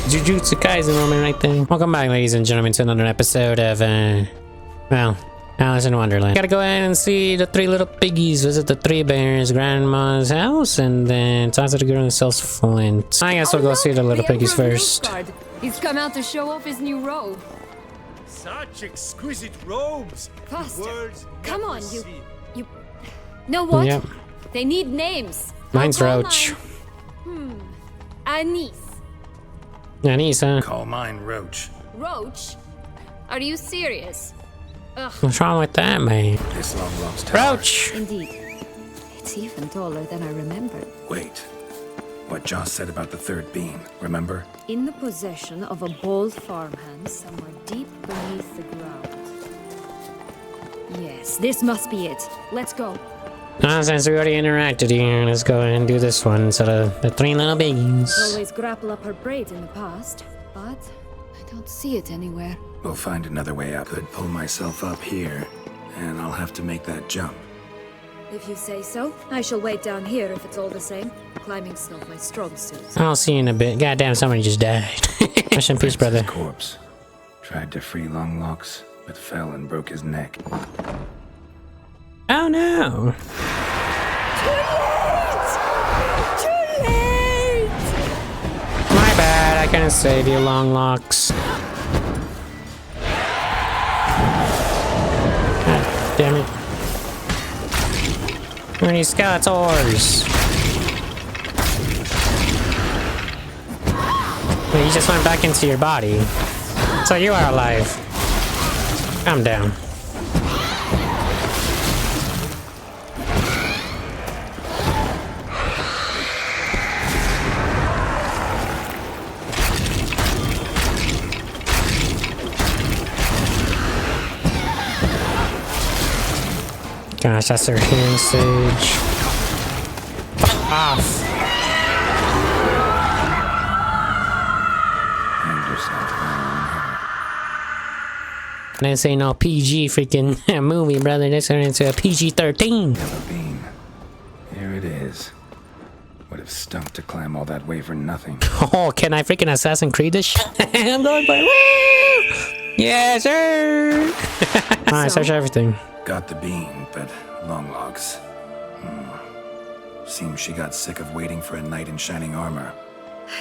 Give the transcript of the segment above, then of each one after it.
Jujutsu Kaisen moment right there. Welcome back, ladies and gentlemen, to another episode of, well, Alice in Wonderland. Gotta go ahead and see the three little piggies, visit the three bears, grandma's house, and then talk to the girl who sells Flint. I guess we'll go see the little piggies first. He's come out to show off his new robe. Such exquisite robes. Faster. Come on, you know what? Yep. They need names. Mine's Roach. Anise. Anise, huh? Call mine Roach. Roach? Are you serious? Ugh. What's wrong with that, man? This Longlocks tower. Roach! Indeed. It's even taller than I remembered. Wait. What Joss said about the third beam, remember? In the possession of a bold farmhand somewhere deep beneath the ground. Yes, this must be it. Let's go. Since we already interacted here, let's go ahead and do this one instead of the three little piggies. Always grapple up her braid in the past, but I don't see it anywhere. We'll find another way up. Could pull myself up here, and I'll have to make that jump. If you say so, I shall wait down here if it's all the same. Climbing's not my strong suit. I'll see you in a bit. Goddamn, somebody just died. Rest in peace, brother. Corpse. Tried to free Longlocks, but fell and broke his neck. Oh no! Too late! My bad, I couldn't save you, Longlocks. God damn it. Where are these Skeletors? Wait, you just went back into your body. So you are alive. Calm down. Gosh, that's their hand sage. Fuck off. This ain't no PG freaking movie, brother. This turned into a PG-13. Yellow beam. Here it is. Would have stunk to climb all that way for nothing. Oh, can I freaking Assassin's Creed this shit? I'm going for it. Woo! Yes, sir. Alright, search everything. Got the beam, but Longlocks. Seems she got sick of waiting for a knight in shining armor.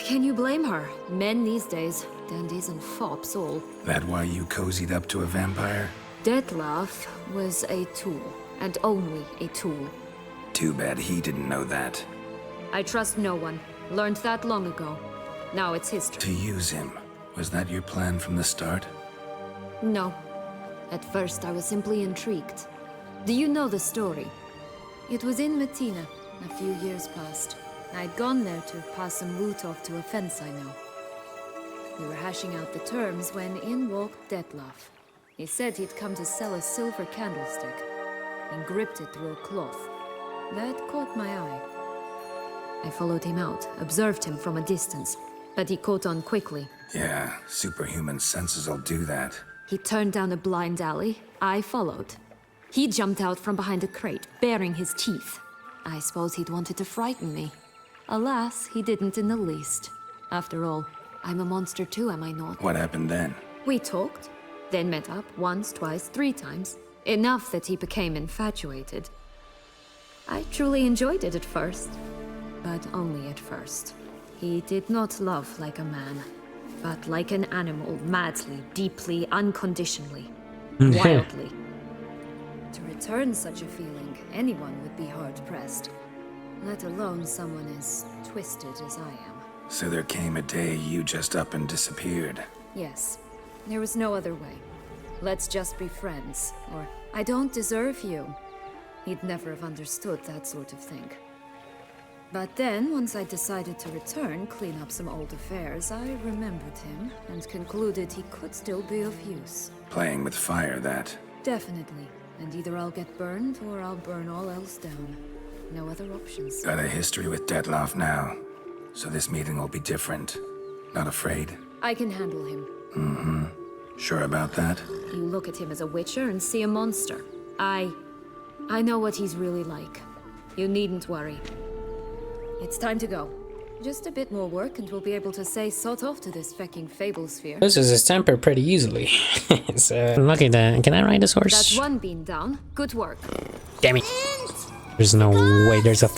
Can you blame her? Men these days, dandies and fops all. That why you cozied up to a vampire? Dettlaff was a tool, and only a tool. Too bad he didn't know that. I trust no one. Learned that long ago. Now it's history. To use him. Was that your plan from the start? No. At first I was simply intrigued. Do you know the story? It was in Metina, a few years past. I'd gone there to pass some loot off to a fence I know. We were hashing out the terms when in walked Dettlaff. He said he'd come to sell a silver candlestick, and gripped it through a cloth. That caught my eye. I followed him out, observed him from a distance, but he caught on quickly. Yeah, superhuman senses will do that. He turned down a blind alley. I followed. He jumped out from behind a crate, baring his teeth. I suppose he'd wanted to frighten me. Alas, he didn't in the least. After all, I'm a monster too, am I not? What happened then? We talked, then met up once, twice, 3 times. Enough that he became infatuated. I truly enjoyed it at first, but only at first. He did not love like a man, but like an animal, madly, deeply, unconditionally, wildly. To return such a feeling, anyone would be hard-pressed, let alone someone as twisted as I am. So there came a day you just up and disappeared. Yes, there was no other way. Let's just be friends, or I don't deserve you. He'd never have understood that sort of thing. But then, once I decided to return, clean up some old affairs, I remembered him and concluded he could still be of use. Playing with fire, that. Definitely. And either I'll get burned, or I'll burn all else down. No other options. Got a history with Dettlaff now, so this meeting will be different. Not afraid? I can handle him. Mm-hmm. Sure about that? You look at him as a witcher and see a monster. I know what he's really like. You needn't worry. It's time to go. Just a bit more work and we'll be able to say sod off to this fecking fable sphere. Loses his temper pretty easily. So, look at that. Can I ride this horse? That's one bean down. Good work. Damn it. There's no way there's a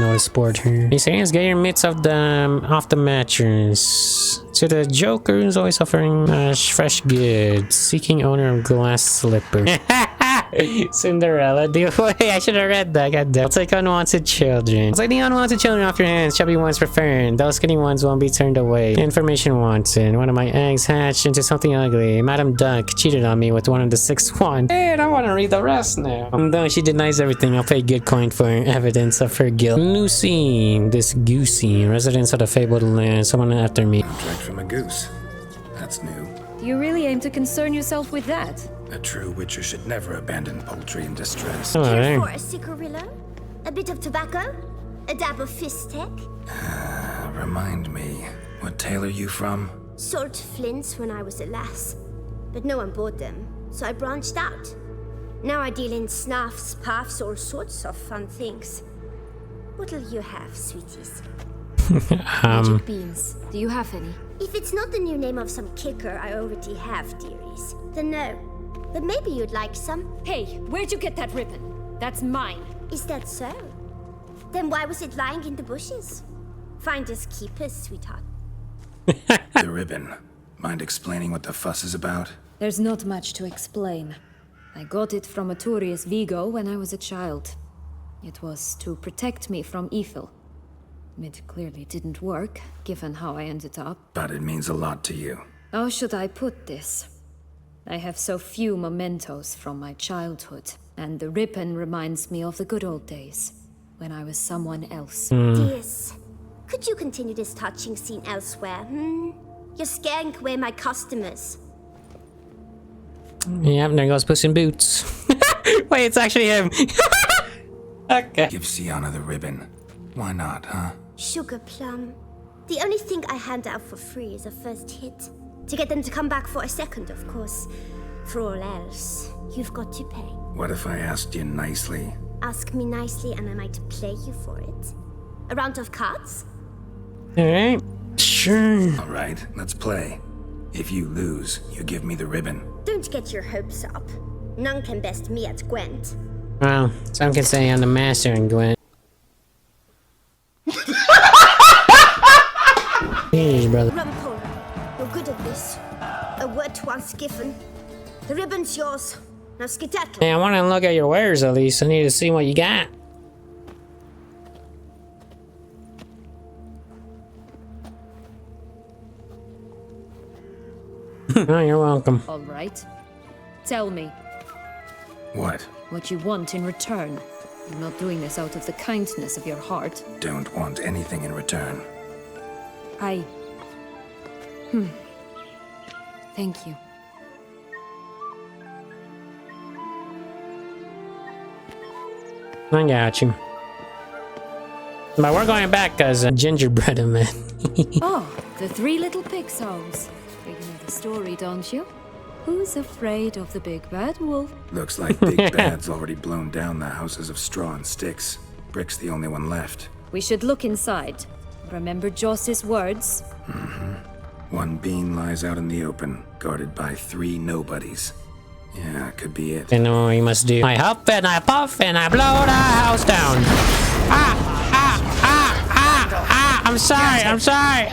notice board here. He's saying get your mitts off the mattress. So the Joker is always offering fresh goods. Seeking owner of glass slipper. Cinderella, dude. Wait, I should have read that. God damn. I'll take unwanted children. I'll take the unwanted children off your hands. Chubby ones preferred. Those skinny ones won't be turned away. Information wanted. One of my eggs hatched into something ugly. Madam Duck cheated on me with one of the 6 wands. Hey, I don't want to read the rest now. Though she denies everything, I'll pay good coin for evidence of her guilt. Lucy, this goosey, residents of the fabled land. Someone after me. Contract from a goose. That's new. Do you really aim to concern yourself with that? A true witcher should never abandon poultry in distress. Alright. For a cigarillo, a bit of tobacco, a dab of fistek. Remind me, what tale are you from? Sold flints when I was a lass, but no one bought them, so I branched out. Now I deal in snuffs, puffs, all sorts of fun things. What'll you have, sweeties? Magic beans. Do you have any? If it's not the new name of some kicker I already have, dearies, then no. But maybe you'd like some. Hey, where'd you get that ribbon? That's mine. Is that so? Then why was it lying in the bushes? Finders keepers, sweetheart. The ribbon. Mind explaining what the fuss is about? There's not much to explain. I got it from a Turius Vigo when I was a child. It was to protect me from evil. It clearly didn't work, given how I ended up. But it means a lot to you. How should I put this? I have so few mementos from my childhood, and the ribbon reminds me of the good old days, when I was someone else. Dears, could you continue this touching scene elsewhere, You're scaring away my customers. Yep, there goes Puss in Boots. Wait, it's actually him. Okay. Give Syanna the ribbon. Why not, huh? Sugar plum. The only thing I hand out for free is a first hit. To get them to come back for a second, of course. For all else, you've got to pay. What if I asked you nicely? Ask me nicely and I might play you for it. A round of cards? Alright. Sure. Alright, let's play. If you lose, you give me the ribbon. Don't get your hopes up. None can best me at Gwent. Well, some can say I'm the master in Gwent. Jeez, brother. Rumpole, you're good at this. A word once given. The ribbon's yours. Now skedaddle. Hey, I want to look at your wares at least. I need to see what you got. Oh, you're welcome. All right. Tell me What you want in return. You're not doing this out of the kindness of your heart. Don't want anything in return. Thank you. I got you. But we're going back as a gingerbread man. Oh, the 3 little pig's homes. You know the story, don't you? Who's afraid of the big bad wolf? Looks like Big Bad's already blown down the houses of straw and sticks. Brick's the only one left. We should look inside. Remember Joss's words? One bean lies out in the open, guarded by 3 nobodies. Yeah, could be it. I know what you must do. I huff and I puff and I blow the house down. I'm sorry.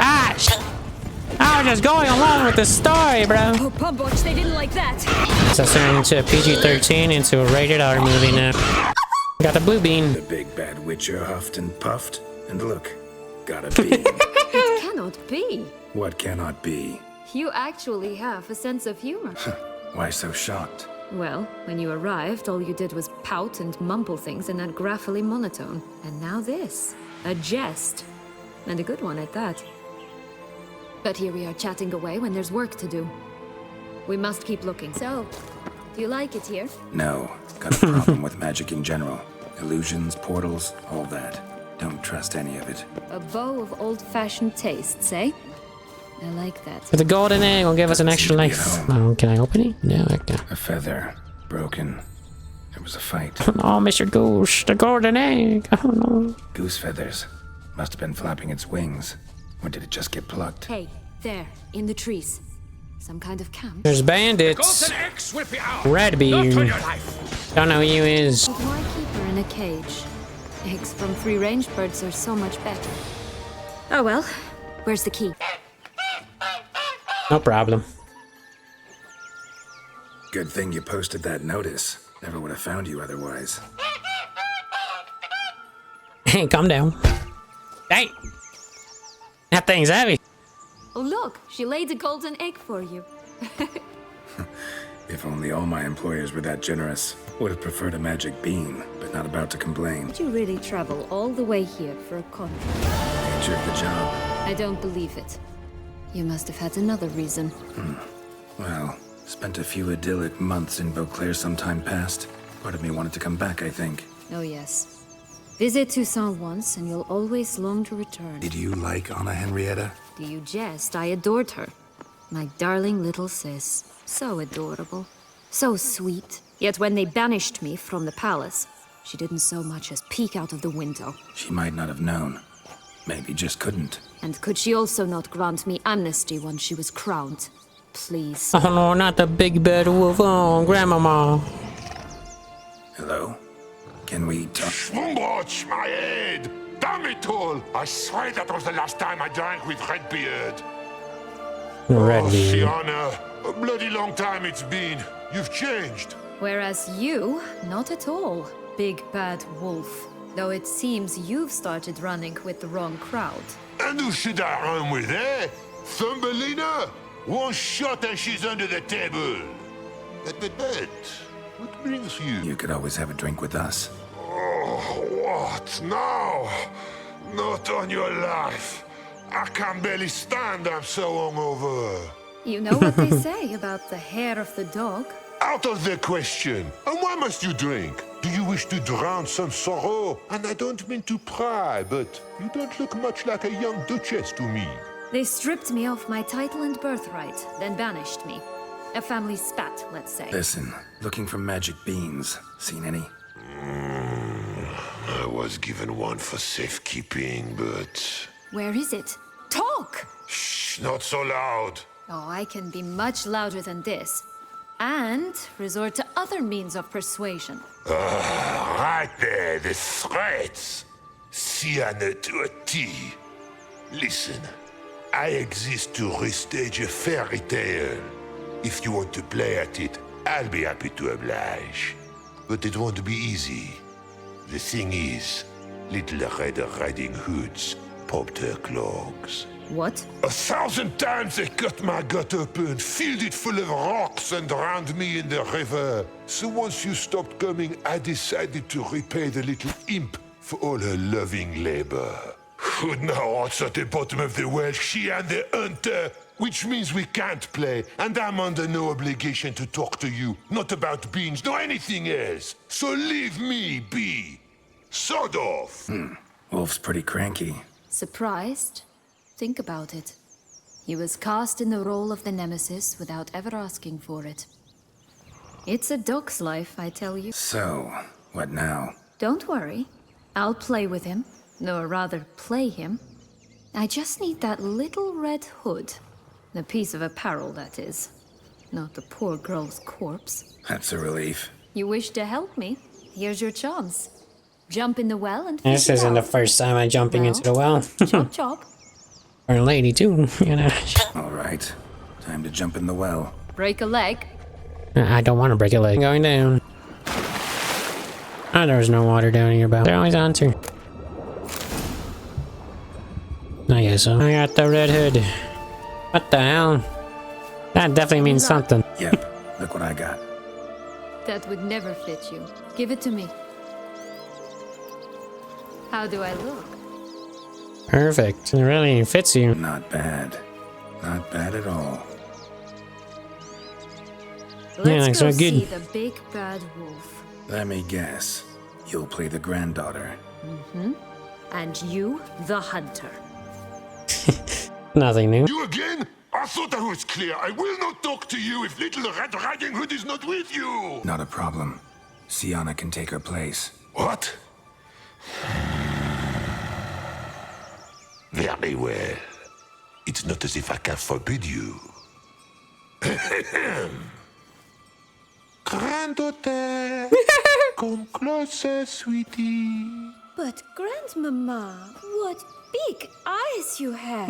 I was just going along with the story, bro. Oh, Pumboch, they didn't like that. So turn into a PG-13 into a rated R movie now. Got the blue bean. The big bad witcher huffed and puffed, and look, got a bean. It cannot be. What cannot be? You actually have a sense of humor. Why so shocked? Well, when you arrived, all you did was pout and mumble things in that graphily monotone. And now this. A jest. And a good one at that. But here we are chatting away when there's work to do. We must keep looking. So, do you like it here? No, got a problem with magic in general. Illusions, portals, all that. Don't trust any of it. A bow of old-fashioned tastes, eh? I like that. But the golden egg will give us an extra Seems life. to be at home. Oh, can I open it? No, I can. A feather, broken. There was a fight. Oh, Mr. Goose, the golden egg. Oh no. Goose feathers. Must have been flapping its wings. Or did it just get plucked? Hey, there, in the trees. Some kind of camp. There's bandits. Redbeard. Don't know who he is. But why keep her in a cage? Eggs from free-range birds are so much better. Oh well, where's the key? No problem. Good thing you posted that notice. Never would have found you otherwise. Hey, calm down. Hey! That thing's heavy. Oh look, she laid a golden egg for you. If only all my employers were that generous. Would have preferred a magic bean, but not about to complain. Did you really travel all the way here for a contract? Nature of the job. I don't believe it. You must have had another reason. Well, spent a few idyllic months in Beauclair some time past. Part of me wanted to come back, I think. Oh yes. Visit Toussaint once and you'll always long to return. Did you like Anna Henrietta? Do you jest? I adored her. My darling little sis. So adorable. So sweet. Yet when they banished me from the palace, she didn't so much as peek out of the window. She might not have known. Maybe just couldn't. And could she also not grant me amnesty once she was crowned? Please. Oh no, not the big bad wolf. Oh, Grandmama. Hello? Can we talk? Schwumbotsch, my head! Damn it all! I swear that was the last time I drank with Redbeard. Redbeard. Syanna, a bloody long time it's been. You've changed. Whereas you, not at all, big bad wolf. Though it seems you've started running with the wrong crowd. And who should I run with, eh? Thumbelina? One shot and she's under the table. But, what brings you? You could always have a drink with us. Oh, what now? Not on your life. I can barely stand, I'm so hungover. You know what they say about the hair of the dog? Out of the question. And why must you drink? Do you wish to drown some sorrow? And I don't mean to pry, but you don't look much like a young duchess to me. They stripped me of my title and birthright, then banished me. A family spat, let's say. Listen, looking for magic beans. Seen any? I was given one for safekeeping, but... Where is it? Talk! Shh, not so loud. Oh, I can be much louder than this. And resort to other means of persuasion. Right there, the threats. Syanna to a T. Listen, I exist to restage a fairy tale. If you want to play at it, I'll be happy to oblige. But it won't be easy. The thing is, Little Red Riding Hoods popped her clogs. What? 1,000 times they cut my gut open, filled it full of rocks and drowned me in the river. So once you stopped coming, I decided to repay the little imp for all her loving labor. Now it's at the bottom of the well, she and the hunter, which means we can't play, and I'm under no obligation to talk to you, not about beans, nor anything else. So leave me be. Sod off. Wolf's pretty cranky. Surprised? Think about it. He was cast in the role of the Nemesis without ever asking for it. It's a dog's life, I tell you. So, what now? Don't worry. I'll play with him. Or rather, play him. I just need that little red hood. The piece of apparel, that is. Not the poor girl's corpse. That's a relief. You wish to help me? Here's your chance. Jump in the well and This fish it isn't the out. first time I'm jumping into the well. Chop chop. Or a lady, too, you know. All right, time to jump in the well. Break a leg. I don't want to break a leg. I'm going down. Oh, there's no water down here, but they're always on to. I guess so. I got the red hood. What the hell? That definitely means something. Yep, look what I got. That would never fit you. Give it to me. How do I look? Perfect. It really fits you. Not bad. Not bad at all. Let's looks go so good. see the big bad wolf. Let me guess. You'll play the granddaughter. And you, the hunter. Nothing new. You again? I thought I was clear. I will not talk to you if Little Red Riding Hood is not with you. Not a problem. Syanna can take her place. What? Very well. It's not as if I can forbid you. Granddaughter, come closer, sweetie. But Grandmama, what big eyes you have.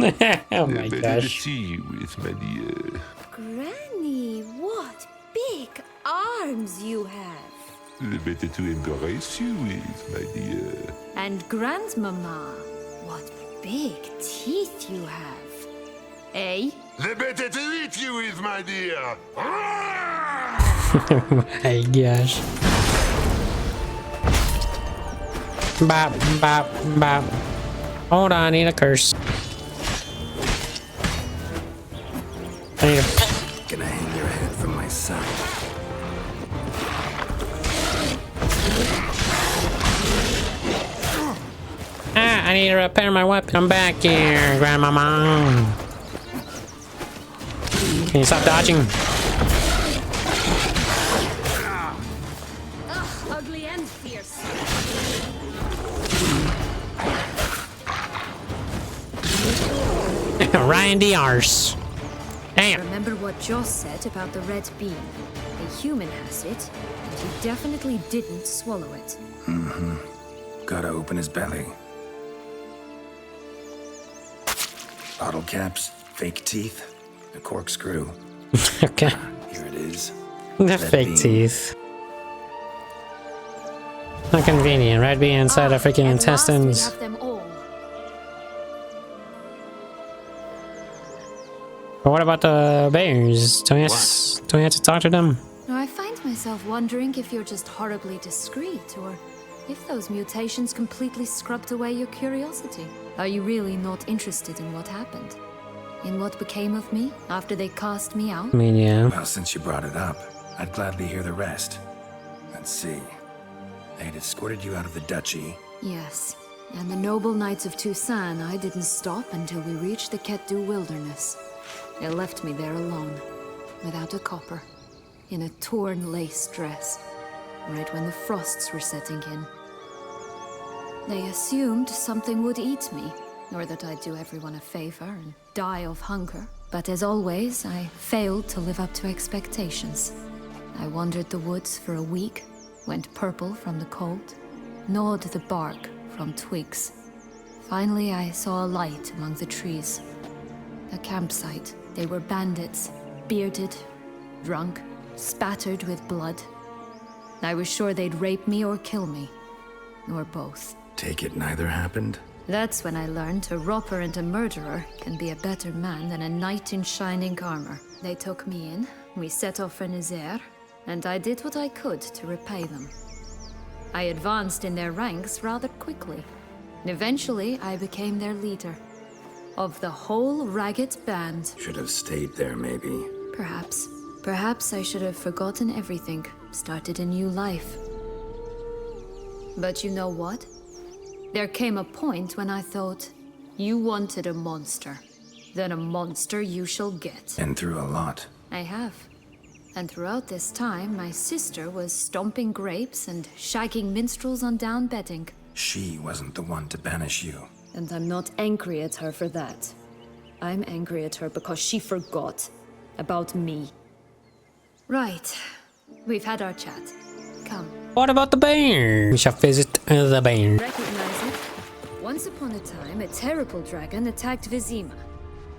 Oh my Better to gosh. see you with, my dear. Granny, what big arms you have. The better to embrace you with, my dear. And Grandmama, what big teeth you have. Eh? The better to eat you with, my dear. Oh my gosh. Bop, bop, bop. Hold on, I need a curse. I need a... Gonna hang your head from my side. I need to repair my weapon. Come back here, Grandmama. Can you stop dodging? Ugly and fierce. Ryan the arse. Damn. Remember what Joss said about the red bean? A human has it, and he definitely didn't swallow it. Gotta open his belly. Bottle caps, fake teeth, a corkscrew. Okay. Here it is. The Red fake bean. teeth. Not convenient. Red bean inside the freaking At last we intestines. have them all. But what about the bears? Do we have to talk to them? Now, I find myself wondering if you're just horribly discreet, or if those mutations completely scrubbed away your curiosity. Are you really not interested in what happened? In what became of me after they cast me out? I mean, yeah. Well, since you brought it up, I'd gladly hear the rest. Let's see. They had escorted you out of the duchy. Yes. And the noble knights of Toussaint, I didn't stop until we reached the Ketdu wilderness. They left me there alone, without a copper, in a torn lace dress, right when the frosts were setting in. They assumed something would eat me, or that I'd do everyone a favor and die of hunger. But as always, I failed to live up to expectations. I wandered the woods for a week, went purple from the cold, gnawed the bark from twigs. Finally, I saw a light among the trees. A campsite. They were bandits, bearded, drunk, spattered with blood. I was sure they'd rape me or kill me, or both. Take it neither happened? That's when I learned a robber and a murderer can be a better man than a knight in shining armor. They took me in, we set off for Nazaire, and I did what I could to repay them. I advanced in their ranks rather quickly. Eventually, I became their leader. Of the whole ragged band. Should have stayed there, maybe. Perhaps. Perhaps I should have forgotten everything, started a new life. But you know what? There came a point when I thought, you wanted a monster. Then a monster you shall get. And through a lot. I have. And throughout this time, my sister was stomping grapes and shagging minstrels on down bedding. She wasn't the one to banish you. And I'm not angry at her for that. I'm angry at her because she forgot about me. Right. We've had our chat. Come. What about the bear? We shall visit the bear. Recognize it? Once upon a time, a terrible dragon attacked Vizima.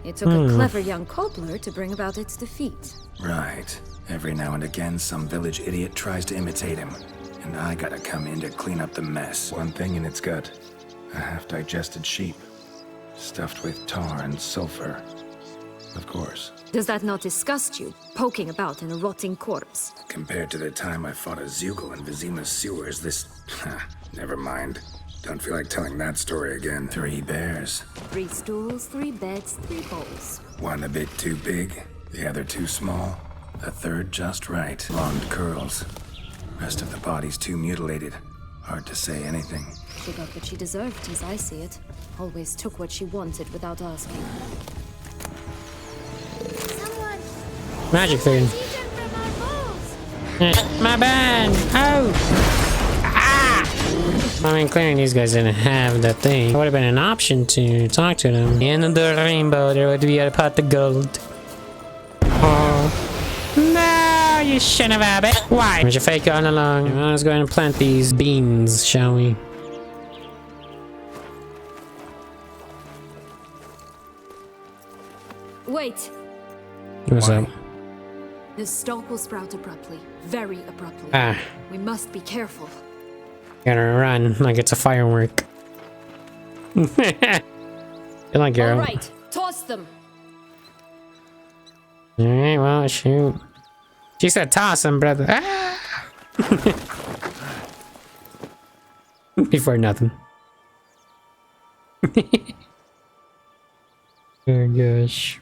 It took a clever young cobbler to bring about its defeat. Right. Every now and again, some village idiot tries to imitate him. And I gotta come in to clean up the mess. One thing in its gut. A half-digested sheep. Stuffed with tar and sulfur. Of course. Does that not disgust you, poking about in a rotting corpse? Compared to the time I fought a Ducal in Vizima's sewers, this... never mind. Don't feel like telling that story again. 3 bears. 3 stools, 3 beds, 3 bowls. One a bit too big, the other too small, the third just right. Blonde curls. Rest of the body's too mutilated. Hard to say anything. She got what she deserved, as I see it. Always took what she wanted without asking. Someone Magic food. eaten from our bowls. My bad. Oh. I mean, clearly these guys didn't have that thing. It would have been an option to talk to them. In the rainbow, there would be a pot of gold. Oh. No, you son of a bitch. Why? Was you fake all along? Well, let's go ahead and plant these beans, shall we? Wait. What's up? The stalk will sprout abruptly. Very abruptly. Ah. We must be careful. Gotta run like it's a firework. Good luck, Geralt. Alright, toss them. Alright, well, shoot. She said toss them, brother. Ah! Before nothing. Oh gosh.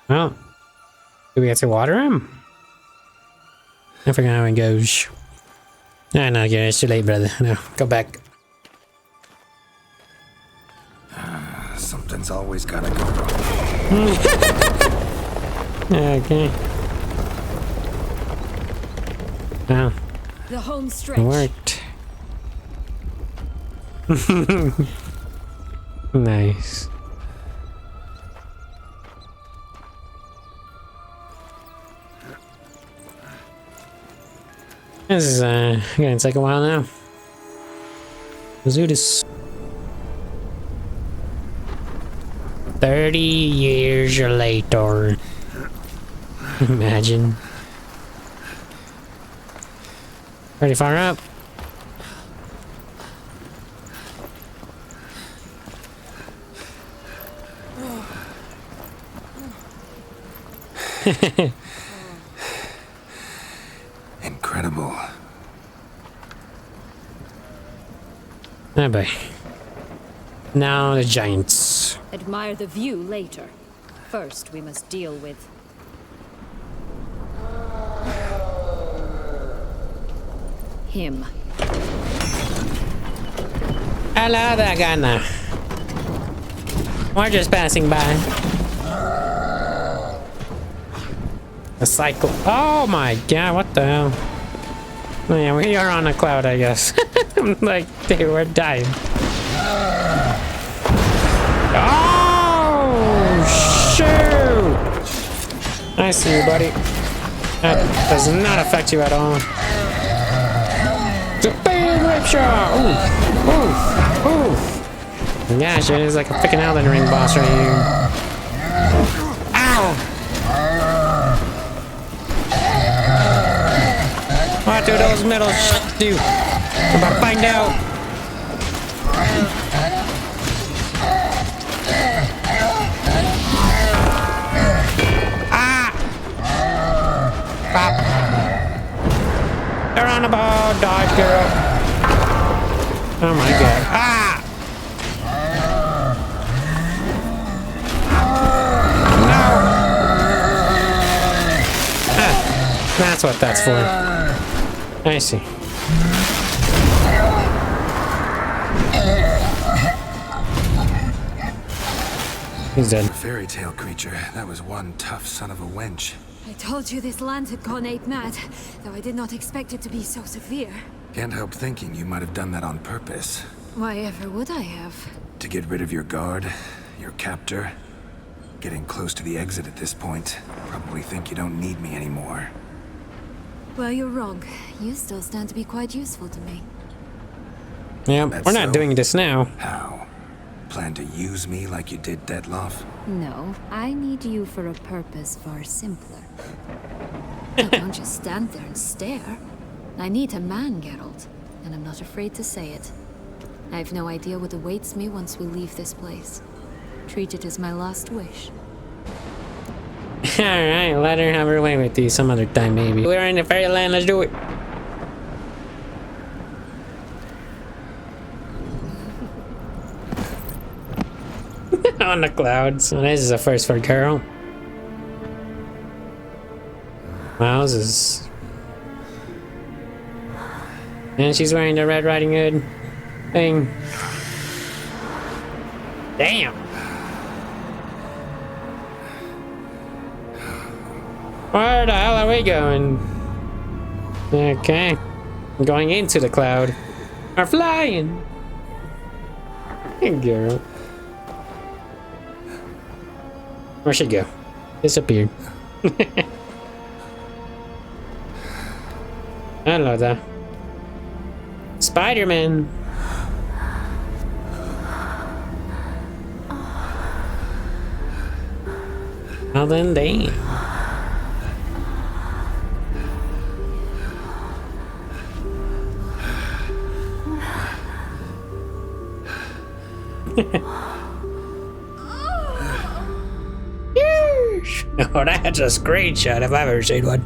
Well, do we have to water him? I forgot how it goes. No, no, yeah, it's too late, brother. No, go back. Something's always gotta go wrong. Okay. Well, The home stretch. it worked. Nice. This is gonna take a while now. Let's do this. 30 years later. Imagine. Pretty far up. Incredible. Oh boy. Now the giants. Admire the view later. First, we must deal with him. Hello there, Gunner. We're just passing by. A cycle. Oh my god, what the hell? Oh, yeah, we are on a cloud, I guess. I'm like, dude, we're dying. Oh, shoot! I see you, buddy. That does not affect you at all. It's a big rip shot! Ooh! Ooh! Ooh! Gosh, it is like a freaking Elden Ring boss right here. Ow! What do those metals do? I'm about to find out. Ah! Pop. They're on the ball, dodge, girl. Oh my god. Ah! No! Ah, that's what that's for. I see. He's dead. A fairy tale creature. That was one tough son of a wench. I told you this land had gone ape mad, though I did not expect it to be so severe. Can't help thinking you might have done that on purpose. Why ever would I have? To get rid of your guard, your captor. Getting close to the exit at this point. Probably think you don't need me anymore. Well, you're wrong. You still stand to be quite useful to me. Yeah, That's we're not so. doing this now. How? Plan to use me like you did Dettlaff? No, I need you for a purpose far simpler. I don't just stand there and stare. I need a man, Geralt, and I'm not afraid to say it. I have no idea what awaits me once we leave this place. Treat it as my last wish. Alright, let her have her way with you some other time, maybe. We're in the fairyland, let's do it. On the clouds. Well, this is a first for Carol. Wow, this is... And she's wearing the Red Riding Hood thing. Damn! Where the hell are we going? Okay. Going into the cloud. Are flying. Hey, girl. Where'd she go? Disappeared. Hello there. Spider-Man. Well then, damn. Oh, that's a screenshot if I've ever seen one.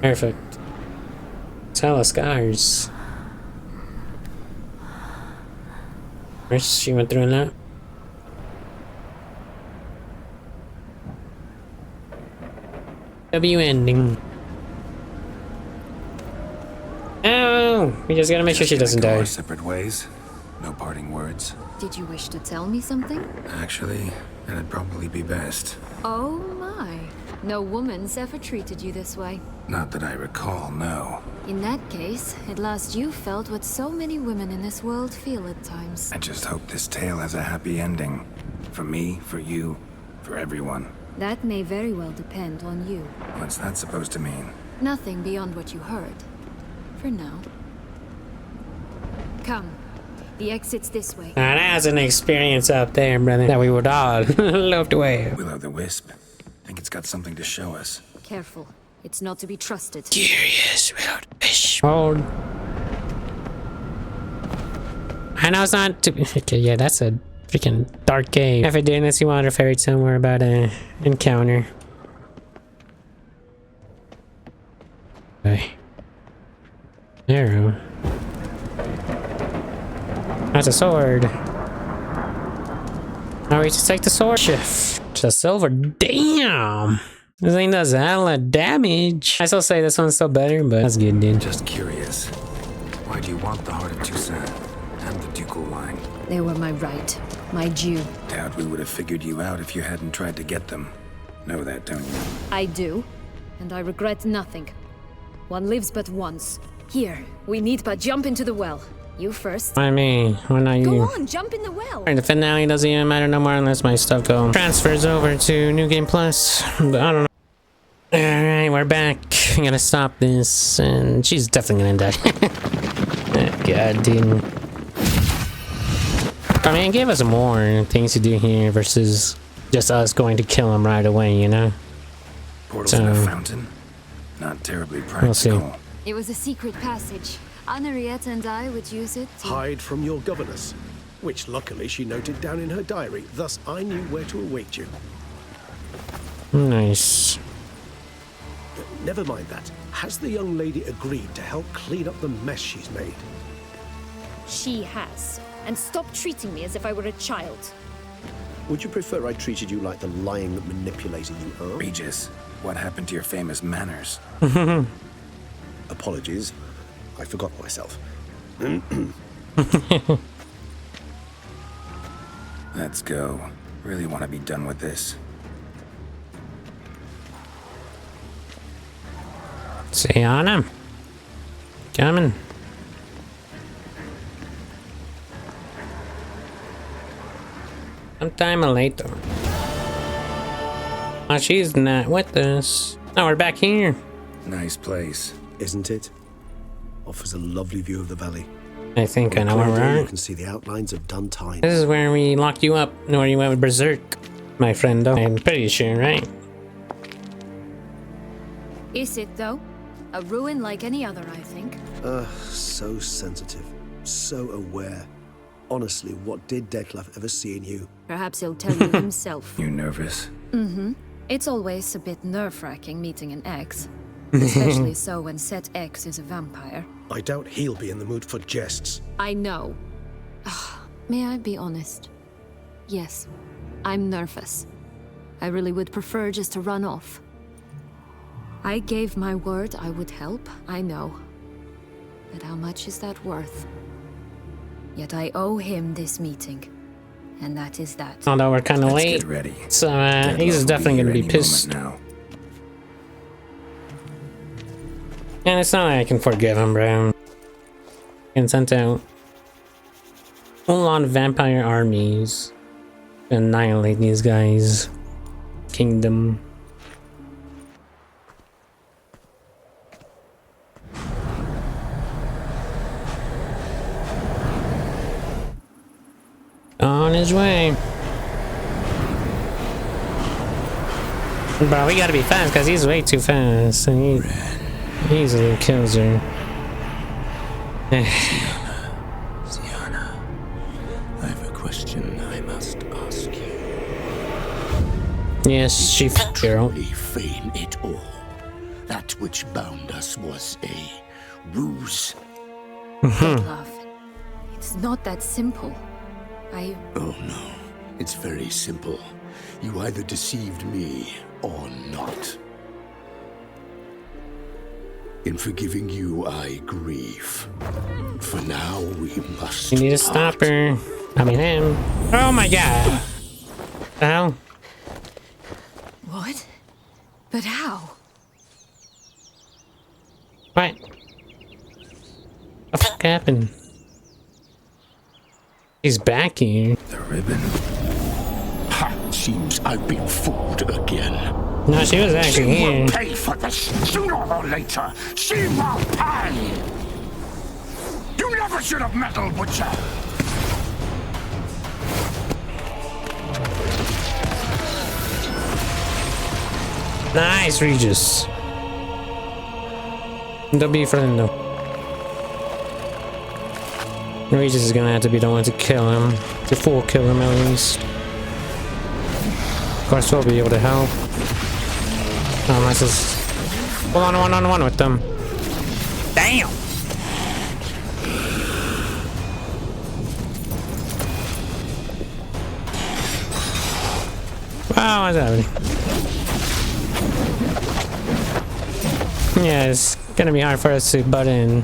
Perfect. Tell us, scars. First, she went through that. W ending. Oh, we just gotta make sure she doesn't die. Separate ways. No parting words. Did you wish to tell me something? Actually, that'd probably be best. Oh my. No woman's ever treated you this way. Not that I recall, no. In that case, at last you felt what so many women in this world feel at times. I just hope this tale has a happy ending. For me, for you, for everyone. That may very well depend on you. What's that supposed to mean? Nothing beyond what you heard. For now. Come. The exit's this way. Now that's an experience up there, brother, that we would all love to have. Will-o'-the-wisp. Think it's got something to show us. Careful. It's not to be trusted. Curious Will-o'-the-wisp. Hold. I know it's not to be. Okay, yeah, that's a freaking dark cave. If I did, unless you wanted a fairy tale more about an encounter. Okay. Arrow. That's a sword. Now we just take the sword shift. Just silver. Damn! This thing does hella damage. I still say this one's still better, but that's good, dude. Just curious. Why do you want the heart of Toussaint and the Ducal line? They were my right. My due. Doubt we would have figured you out if you hadn't tried to get them. Know that, don't you? I do. And I regret nothing. One lives but once. Here, we need but jump into the well. You first. I mean, why not you? Go on, jump in the well. The finale doesn't even matter no more unless my stuff goes. Transfers over to New Game Plus. But I don't know. Alright, we're back. I gotta stop this. And she's definitely gonna die. God, dude. I mean, give us more things to do here versus just us going to kill him right away, you know? Portals in a fountain? Not terribly practical. We'll see. It was a secret passage. Henriette and I would use it to hide from your governess, which luckily she noted down in her diary. Thus, I knew where to await you. Nice. Never mind that. Has the young lady agreed to help clean up the mess she's made? She has. And stop treating me as if I were a child. Would you prefer I treated you like the lying, manipulating you are? Regis, what happened to your famous manners? Apologies. I forgot myself. Let's go. Really want to be done with this. Syanna. Coming. Sometime later. Oh, she's not with us. Oh, we're back here. Nice place. Isn't it? Offers a lovely view of the valley. I think I know where we are. You can see the outlines of done time. This is where we locked you up, where you went with Berserk, my friend. I'm pretty sure, right? Is it, though? A ruin like any other, I think. So sensitive. So aware. Honestly, what did Dettlaff ever see in you? Perhaps he'll tell you himself. You nervous? Mm-hmm. It's always a bit nerve-wracking meeting an ex. Especially so when said ex is a vampire. I doubt he'll be in the mood for jests. I know. May I be honest? Yes, I'm nervous. I really would prefer just to run off. I gave my word I would help, I know. But how much is that worth? Yet I owe him this meeting. And that is that. Although we're kind of Let's late. get ready. So, Dettlaff he's will definitely here going to be any pissed. moment now. And it's not like I can forgive him, bro. And sent out full-on vampire armies to annihilate these guys. Kingdom. On his way. Bro, we gotta be fast because he's way too fast. So he easily kills her. Syanna, I have a question I must ask you. Yes, Chief Geralt. Truly feign it all. That which bound us was a ruse. Dettlaff, it's not that simple. Oh no, it's very simple. You either deceived me or not. In forgiving you, I grieve. For now, we must. You need to stop her. I mean him. Oh my god. The hell? What? But how? What? What the fuck happened? He's back here. The ribbon. Ha! Seems I've been fooled again. No, she was actually She here. will pay for this sooner or later. She will pay. You never should have meddled with her. Nice, Regis. Don't be friend though. Regis is gonna have to be the one to kill him. To full kill him at least. Of course we'll be able to help. Unless it's full on one-on-one with them. Damn! Wow, what's happening? Yeah, it's gonna be hard for us to butt in.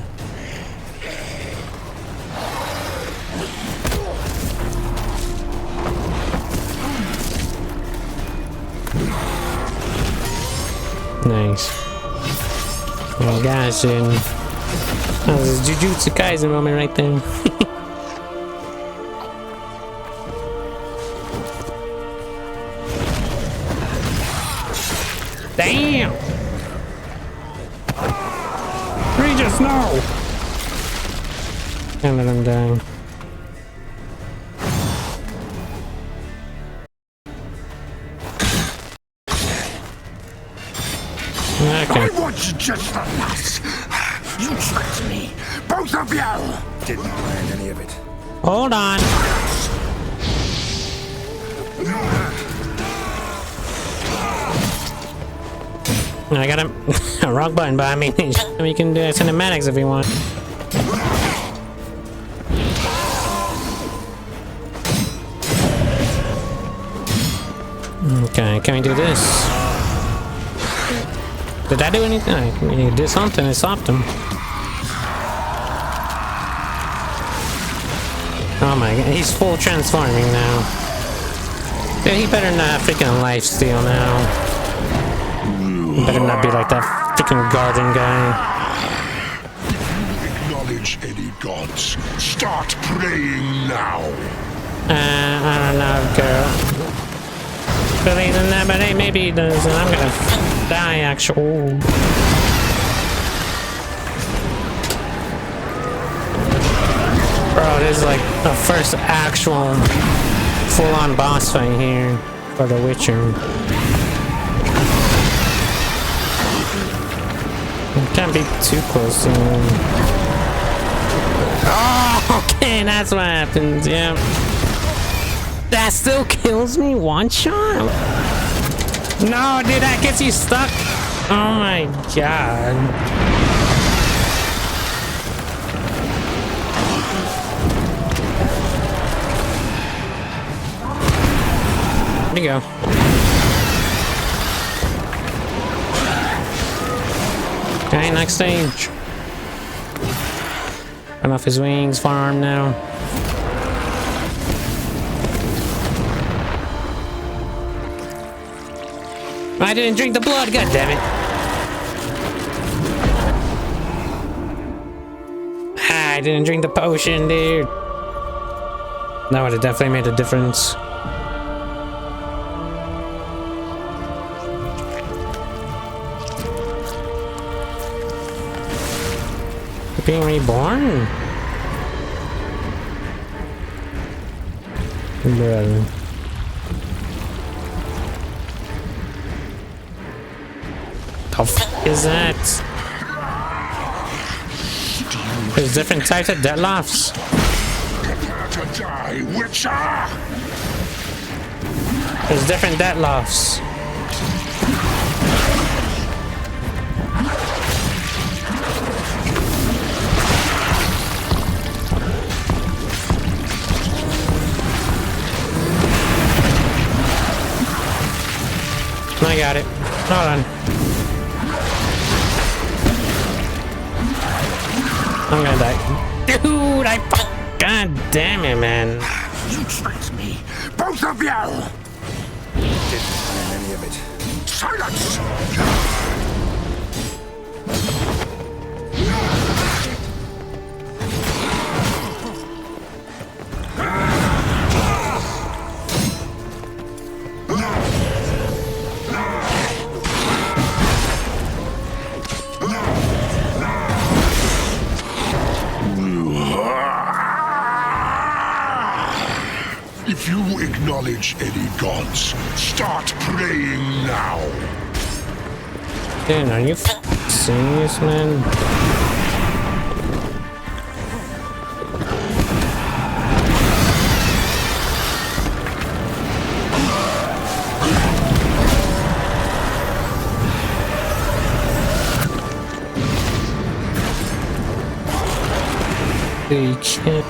Nice. Oh gosh, and that was a Jujutsu Kaisen moment right there. Damn! Regis, no! Can't let him die. Okay. I want you just for that. You tricked me, both of you. Didn't plan any of it. Hold on. I got a wrong button, but I mean, you can do cinematics if you want. Okay, can we do this? Did that do anything? I mean, it did something. It stopped him. Oh my god, he's full transforming now. Dude, he better not freaking lifesteal now. He better not be like that freaking garden guy. Acknowledge any gods. Start praying now. I don't know, girl. Believes in that, but hey, maybe he does, and I'm gonna die, actually. Bro, this is like the first actual full-on boss fight here for The Witcher. Can't be too close to him. Oh, okay, that's what happens, yeah. That still kills me one shot? No, dude, that gets you stuck. Oh my god. There you go. Okay, next stage. Cut off his wings, farm now. I didn't drink the blood, god damn it. I didn't drink the potion, dude. That would have definitely made a difference. Being reborn? Bruh. The f is that? There's different types of Dettlaffs. Prepare to die, Witcher! There's different Dettlaffs. I got it. Hold on. I'm gonna die. Dude, God damn it, man. You tricked me, both of you! Didn't plan any of it. Silence! If you acknowledge any gods, start praying now. Dude, are you serious, man? You can't.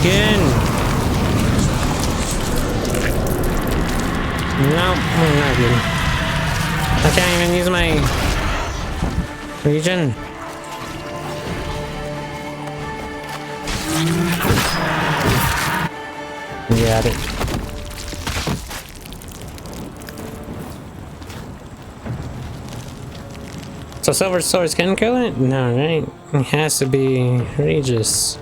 Again. No, I'm not good. I can't even use my region. Got it. So silver swords can kill it? No, right? It has to be Regis.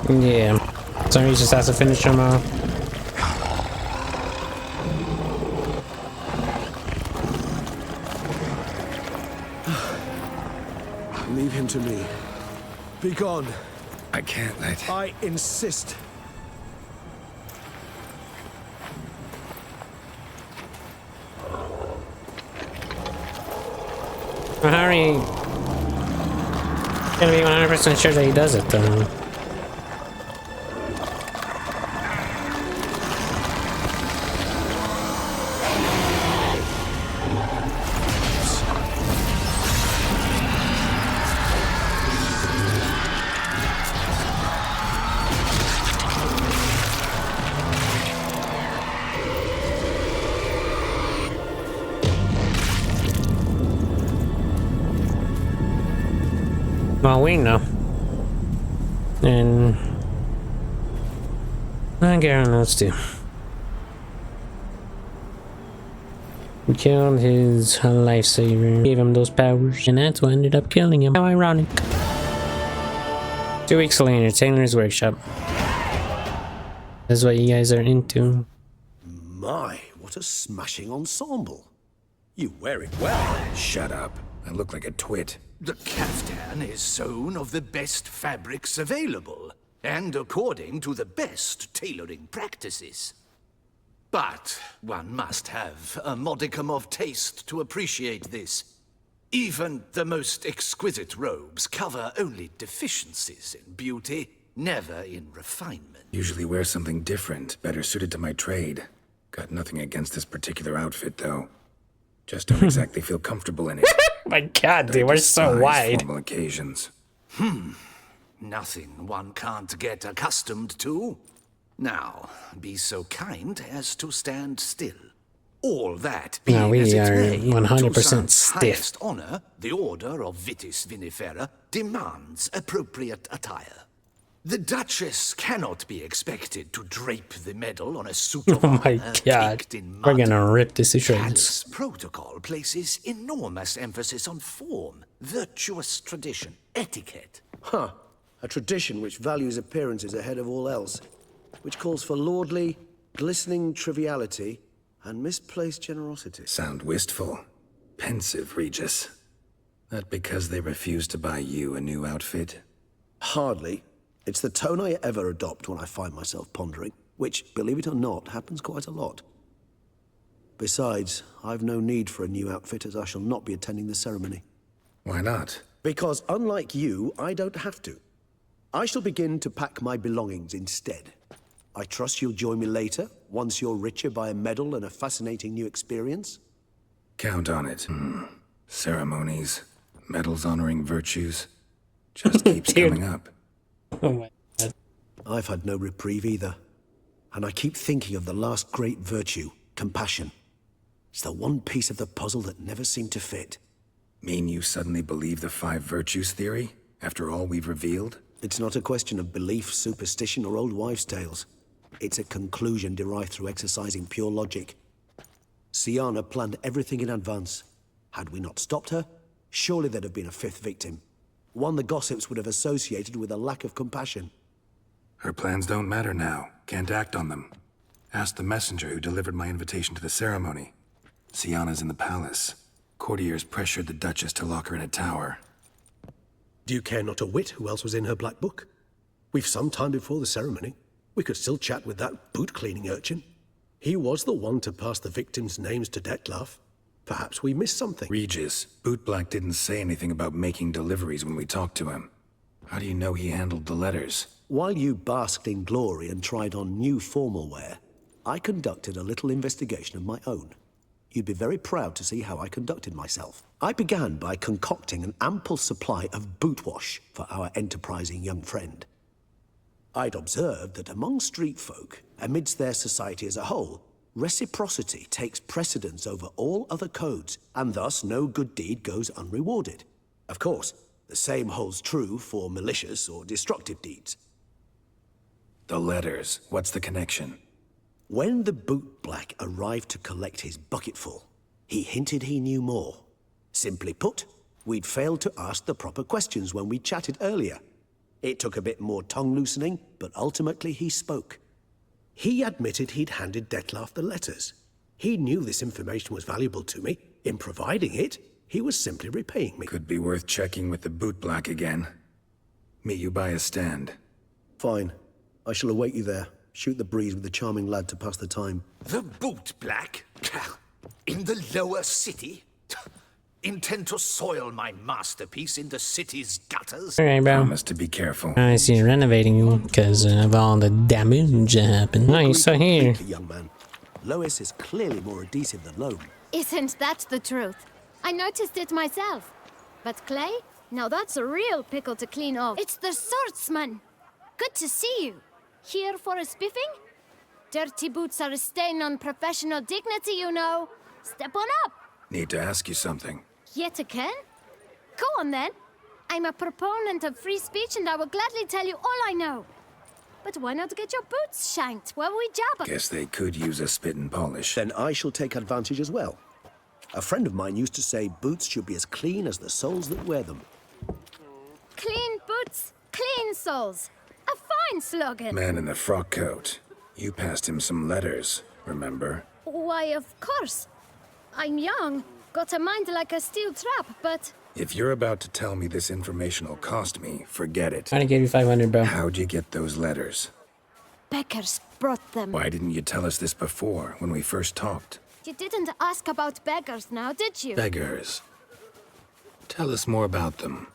Yeah. So he just has to finish him off. Leave him to me. Be gone. I can't let... I insist. Well, how are you gonna be 100% sure that he does it though? Well, we know. And Geralt knows too. We killed his lifesaver, gave him those powers, and that's what ended up killing him. How ironic. 2 weeks later, Taylor's workshop. That's what you guys are into. My, what a smashing ensemble. You wear it well. Shut up. I look like a twit. The caftan is sewn of the best fabrics available, and according to the best tailoring practices. But one must have a modicum of taste to appreciate this. Even the most exquisite robes cover only deficiencies in beauty, never in refinement. Usually wear something different, better suited to my trade. Got nothing against this particular outfit, though. Just don't exactly feel comfortable in it. My god, dude, we're so wide. Formal occasions. Nothing one can't get accustomed to. Now, be so kind as to stand still. All that being No, we as it are may, 100% to some stiff. highest honor, the Order of Vitis Vinifera demands appropriate attire. The Duchess cannot be expected to drape the medal on a suit of Oh my armor god, caked in we're mud. gonna rip this to shreds. Palace protocol places enormous emphasis on form, virtuous tradition, etiquette. Huh. A tradition which values appearances ahead of all else. Which calls for lordly, glistening triviality and misplaced generosity. Sound wistful. Pensive, Regis. That because they refuse to buy you a new outfit? Hardly. It's the tone I ever adopt when I find myself pondering, which, believe it or not, happens quite a lot. Besides, I've no need for a new outfit as I shall not be attending the ceremony. Why not? Because unlike you, I don't have to. I shall begin to pack my belongings instead. I trust you'll join me later, once you're richer by a medal and a fascinating new experience? Count on it. Ceremonies, medals honoring virtues. Just keeps Dude. coming up. Oh my god. I've had no reprieve either. And I keep thinking of the last great virtue, compassion. It's the one piece of the puzzle that never seemed to fit. Mean you suddenly believe the 5 virtues theory, after all we've revealed? It's not a question of belief, superstition, or old wives' tales. It's a conclusion derived through exercising pure logic. Syanna planned everything in advance. Had we not stopped her, surely there'd have been a 5th victim. One the gossips would have associated with a lack of compassion. Her plans don't matter now. Can't act on them. Ask the messenger who delivered my invitation to the ceremony. Syanna's in the palace. Courtiers pressured the Duchess to lock her in a tower. Do you care not a whit who else was in her black book? We've some time before the ceremony. We could still chat with that boot-cleaning urchin. He was the one to pass the victims' names to Dettlaff. Perhaps we missed something. Regis, Bootblack didn't say anything about making deliveries when we talked to him. How do you know he handled the letters? While you basked in glory and tried on new formal wear, I conducted a little investigation of my own. You'd be very proud to see how I conducted myself. I began by concocting an ample supply of boot wash for our enterprising young friend. I'd observed that among street folk, amidst their society as a whole, reciprocity takes precedence over all other codes, and thus no good deed goes unrewarded. Of course, the same holds true for malicious or destructive deeds. The letters, what's the connection? When the Bootblack arrived to collect his bucketful, he hinted he knew more. Simply put, we'd failed to ask the proper questions when we chatted earlier. It took a bit more tongue-loosening, but ultimately he spoke. He admitted he'd handed Dettlaff the letters. He knew this information was valuable to me. In providing it, he was simply repaying me. Could be worth checking with the Bootblack again. Meet you by a stand. Fine. I shall await you there. Shoot the breeze with the charming lad to pass the time. The Bootblack? In the lower city? Intend to soil my masterpiece in the city's gutters? Alright, bro. Promise to be careful. I see you renovating because of all the damage that happened. Nice, so here. Young man. Lois is clearly more adhesive than loam. Isn't that the truth? I noticed it myself. But clay? Now that's a real pickle to clean off. It's the swordsman. Good to see you. Here for a spiffing? Dirty boots are a stain on professional dignity, you know. Step on up. Need to ask you something. Yet again? Go on then. I'm a proponent of free speech and I will gladly tell you all I know. But why not get your boots shanked while we jabber? Guess they could use a spit and polish. Then I shall take advantage as well. A friend of mine used to say boots should be as clean as the soles that wear them. Clean boots, clean soles. A fine slogan. Man in the frock coat. You passed him some letters, remember? Why, of course. I'm young, got a mind like a steel trap, but... If you're about to tell me this information will cost me, forget it. I gave you 500, bro. How'd you get those letters? Beggars brought them. Why didn't you tell us this before, when we first talked? You didn't ask about beggars now, did you? Beggars. Tell us more about them.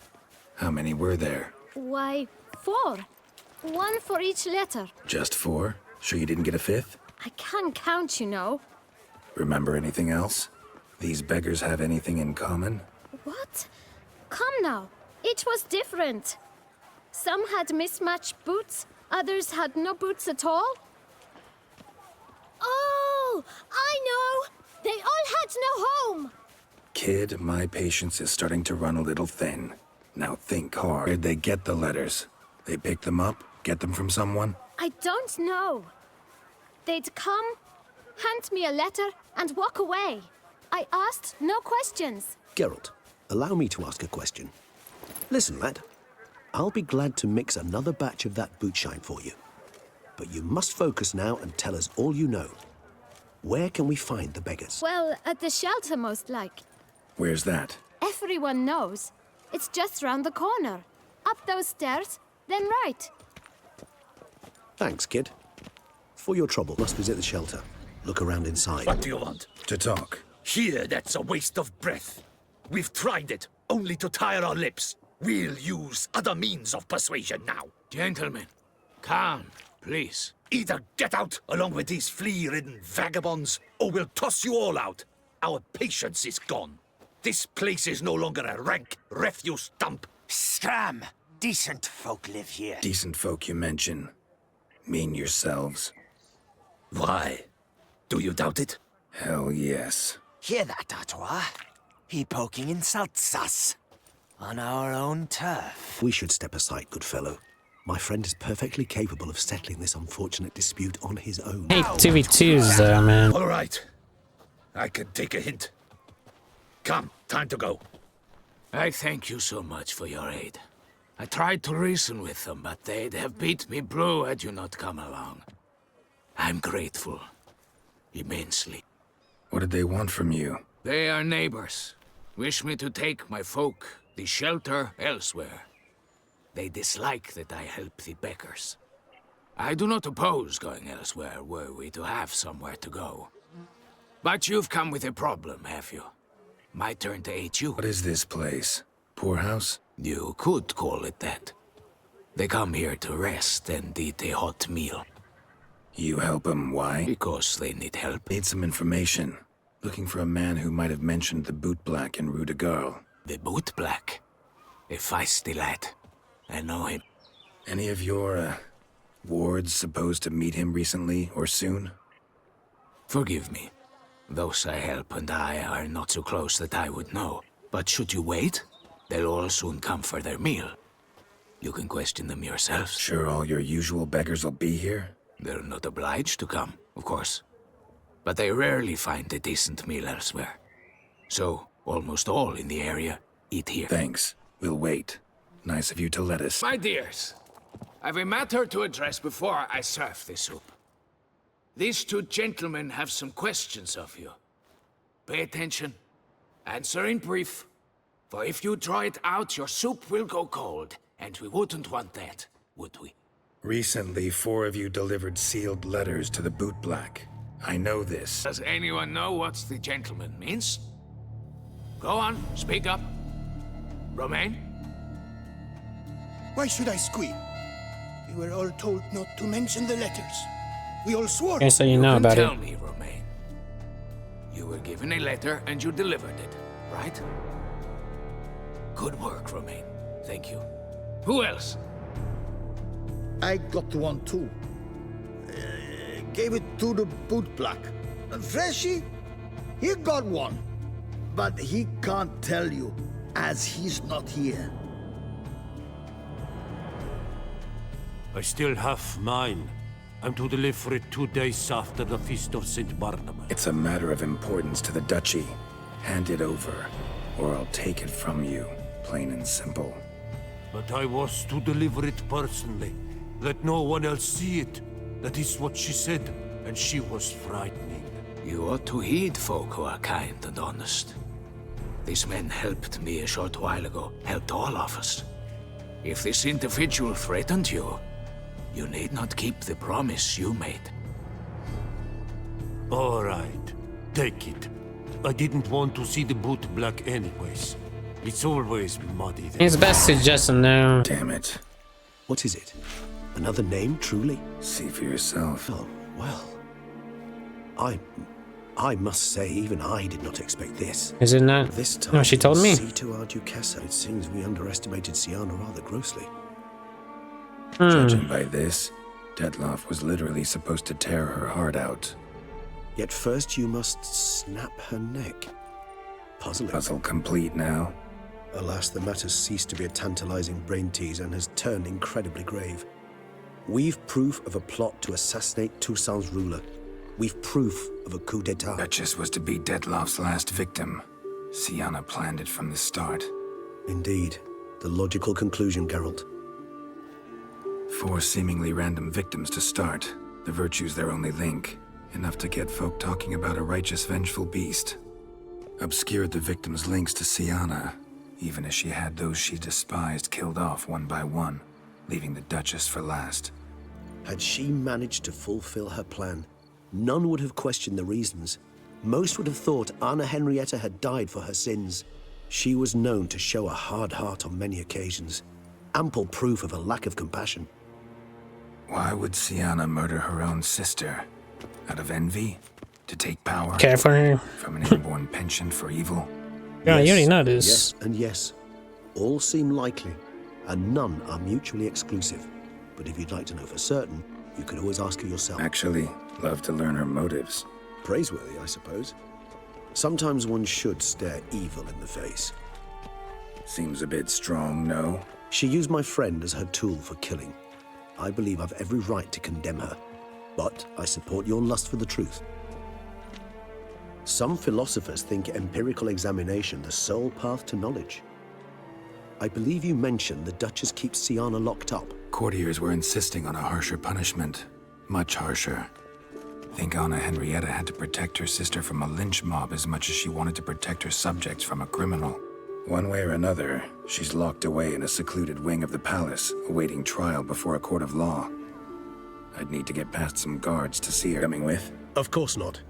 How many were there? Why, 4. 1 for each letter. Just 4? Sure you didn't get a 5th? I can't count, you know. Remember anything else? These beggars have anything in common? What? Come now. Each was different. Some had mismatched boots, others had no boots at all. Oh, I know! They all had no home! Kid, my patience is starting to run a little thin. Now think hard. Where'd they get the letters? They pick them up? Get them from someone? I don't know. They'd come, hand me a letter, and walk away. I asked no questions. Geralt, allow me to ask a question. Listen, lad. I'll be glad to mix another batch of that bootshine for you. But you must focus now and tell us all you know. Where can we find the beggars? Well, at the shelter, most like. Where's that? Everyone knows. It's just round the corner. Up those stairs, then right. Thanks, kid. For your trouble, must visit the shelter. Look around inside. What do you want? To talk. Here, that's a waste of breath. We've tried it, only to tire our lips. We'll use other means of persuasion now. Gentlemen, calm, please. Either get out along with these flea-ridden vagabonds, or we'll toss you all out. Our patience is gone. This place is no longer a rank refuse dump. Scram! Decent folk live here. Decent folk you mention. Mean yourselves? Why? Do you doubt it? Hell yes. Hear that, Artois? He poking insults us. On our own turf. We should step aside, good fellow. My friend is perfectly capable of settling this unfortunate dispute on his own. Hey, 2v2s though, man. All right. I can take a hint. Come, time to go. I thank you so much for your aid. I tried to reason with them, but they'd have beat me blue had you not come along. I'm grateful. Immensely. What did they want from you? They are neighbors. Wish me to take my folk, the shelter, elsewhere. They dislike that I help the beggars. I do not oppose going elsewhere were we to have somewhere to go. But you've come with a problem, have you? My turn to aid you. What is this place? Poorhouse? You could call it that. They come here to rest and eat a hot meal. You help them, why? Because they need help. Need some information. Looking for a man who might have mentioned the Bootblack in Rue de Garl. The Bootblack? A feisty lad. I know him. Any of your, wards supposed to meet him recently or soon? Forgive me. Those I help and I are not so close that I would know. But should you wait, they'll all soon come for their meal. You can question them yourselves. Sure all your usual beggars will be here? They're not obliged to come, of course. But they rarely find a decent meal elsewhere. So, almost all in the area eat here. Thanks. We'll wait. Nice of you to let us. My dears, I've a matter to address before I serve the soup. These two gentlemen have some questions of you. Pay attention. Answer in brief. For if you draw it out, your soup will go cold. And we wouldn't want that, would we? Recently, 4 of you delivered sealed letters to the Bootblack. I know this. Does anyone know what the gentleman means? Go on, speak up. Romain? Why should I squeal? We were all told not to mention the letters. We all swore. Okay, so you know about Tell it. me, Romain. You were given a letter and you delivered it, right? Good work, Romain. Thank you. Who else? I got one too. Gave it to the Bootblack. And Freshie, he got one. But he can't tell you, as he's not here. I still have mine. I'm to deliver it 2 days after the Feast of St. Barnabas. It's a matter of importance to the Duchy. Hand it over, or I'll take it from you. Plain and simple. But I was to deliver it personally. Let no one else see it. That is what she said, and she was frightening. You ought to heed folk who are kind and honest. These men helped me a short while ago, helped all of us. If this individual threatened you, you need not keep the promise you made. All right, take it. I didn't want to see the Bootblack anyways. It's always muddy there. It's best to just know. Damn it. What is it? Another name, truly? See for yourself. Oh, well. I must say, even I did not expect this. Is it not? This time, No, she told me. see to our Duquesa, it seems we underestimated Syanna rather grossly. Judging by this, Dettlaff was literally supposed to tear her heart out. Yet first you must snap her neck. Puzzling. Puzzle complete now. Alas, the matter's ceased to be a tantalizing brain tease and has turned incredibly grave. We've proof of a plot to assassinate Toussaint's ruler. We've proof of a coup d'etat. Duchess was to be Dettlaff's last victim. Syanna planned it from the start. Indeed. The logical conclusion, Geralt. 4 seemingly random victims to start. The virtue's their only link. Enough to get folk talking about a righteous, vengeful beast. Obscured the victims' links to Syanna, even as she had those she despised killed off one by one, leaving the Duchess for last. Had she managed to fulfill her plan, none would have questioned the reasons. Most would have thought Anna Henrietta had died for her sins. She was known to show a hard heart on many occasions. Ample proof of a lack of compassion. Why would Syanna murder her own sister? Out of envy? To take power? Care for her. From an inborn penchant for evil? Yeah, you already know this. Yes, and yes. All seem likely, and none are mutually exclusive. But if you'd like to know for certain, you could always ask her yourself. Actually, love to learn her motives. Praiseworthy, I suppose. Sometimes one should stare evil in the face. Seems a bit strong, no? She used my friend as her tool for killing. I believe I've every right to condemn her, but I support your lust for the truth. Some philosophers think empirical examination the sole path to knowledge. I believe you mentioned the Duchess keeps Syanna locked up. Courtiers were insisting on a harsher punishment. Much harsher. Think Anna Henrietta had to protect her sister from a lynch mob as much as she wanted to protect her subjects from a criminal. One way or another, she's locked away in a secluded wing of the palace, awaiting trial before a court of law. I'd need to get past some guards to see her. Coming with? Of course not.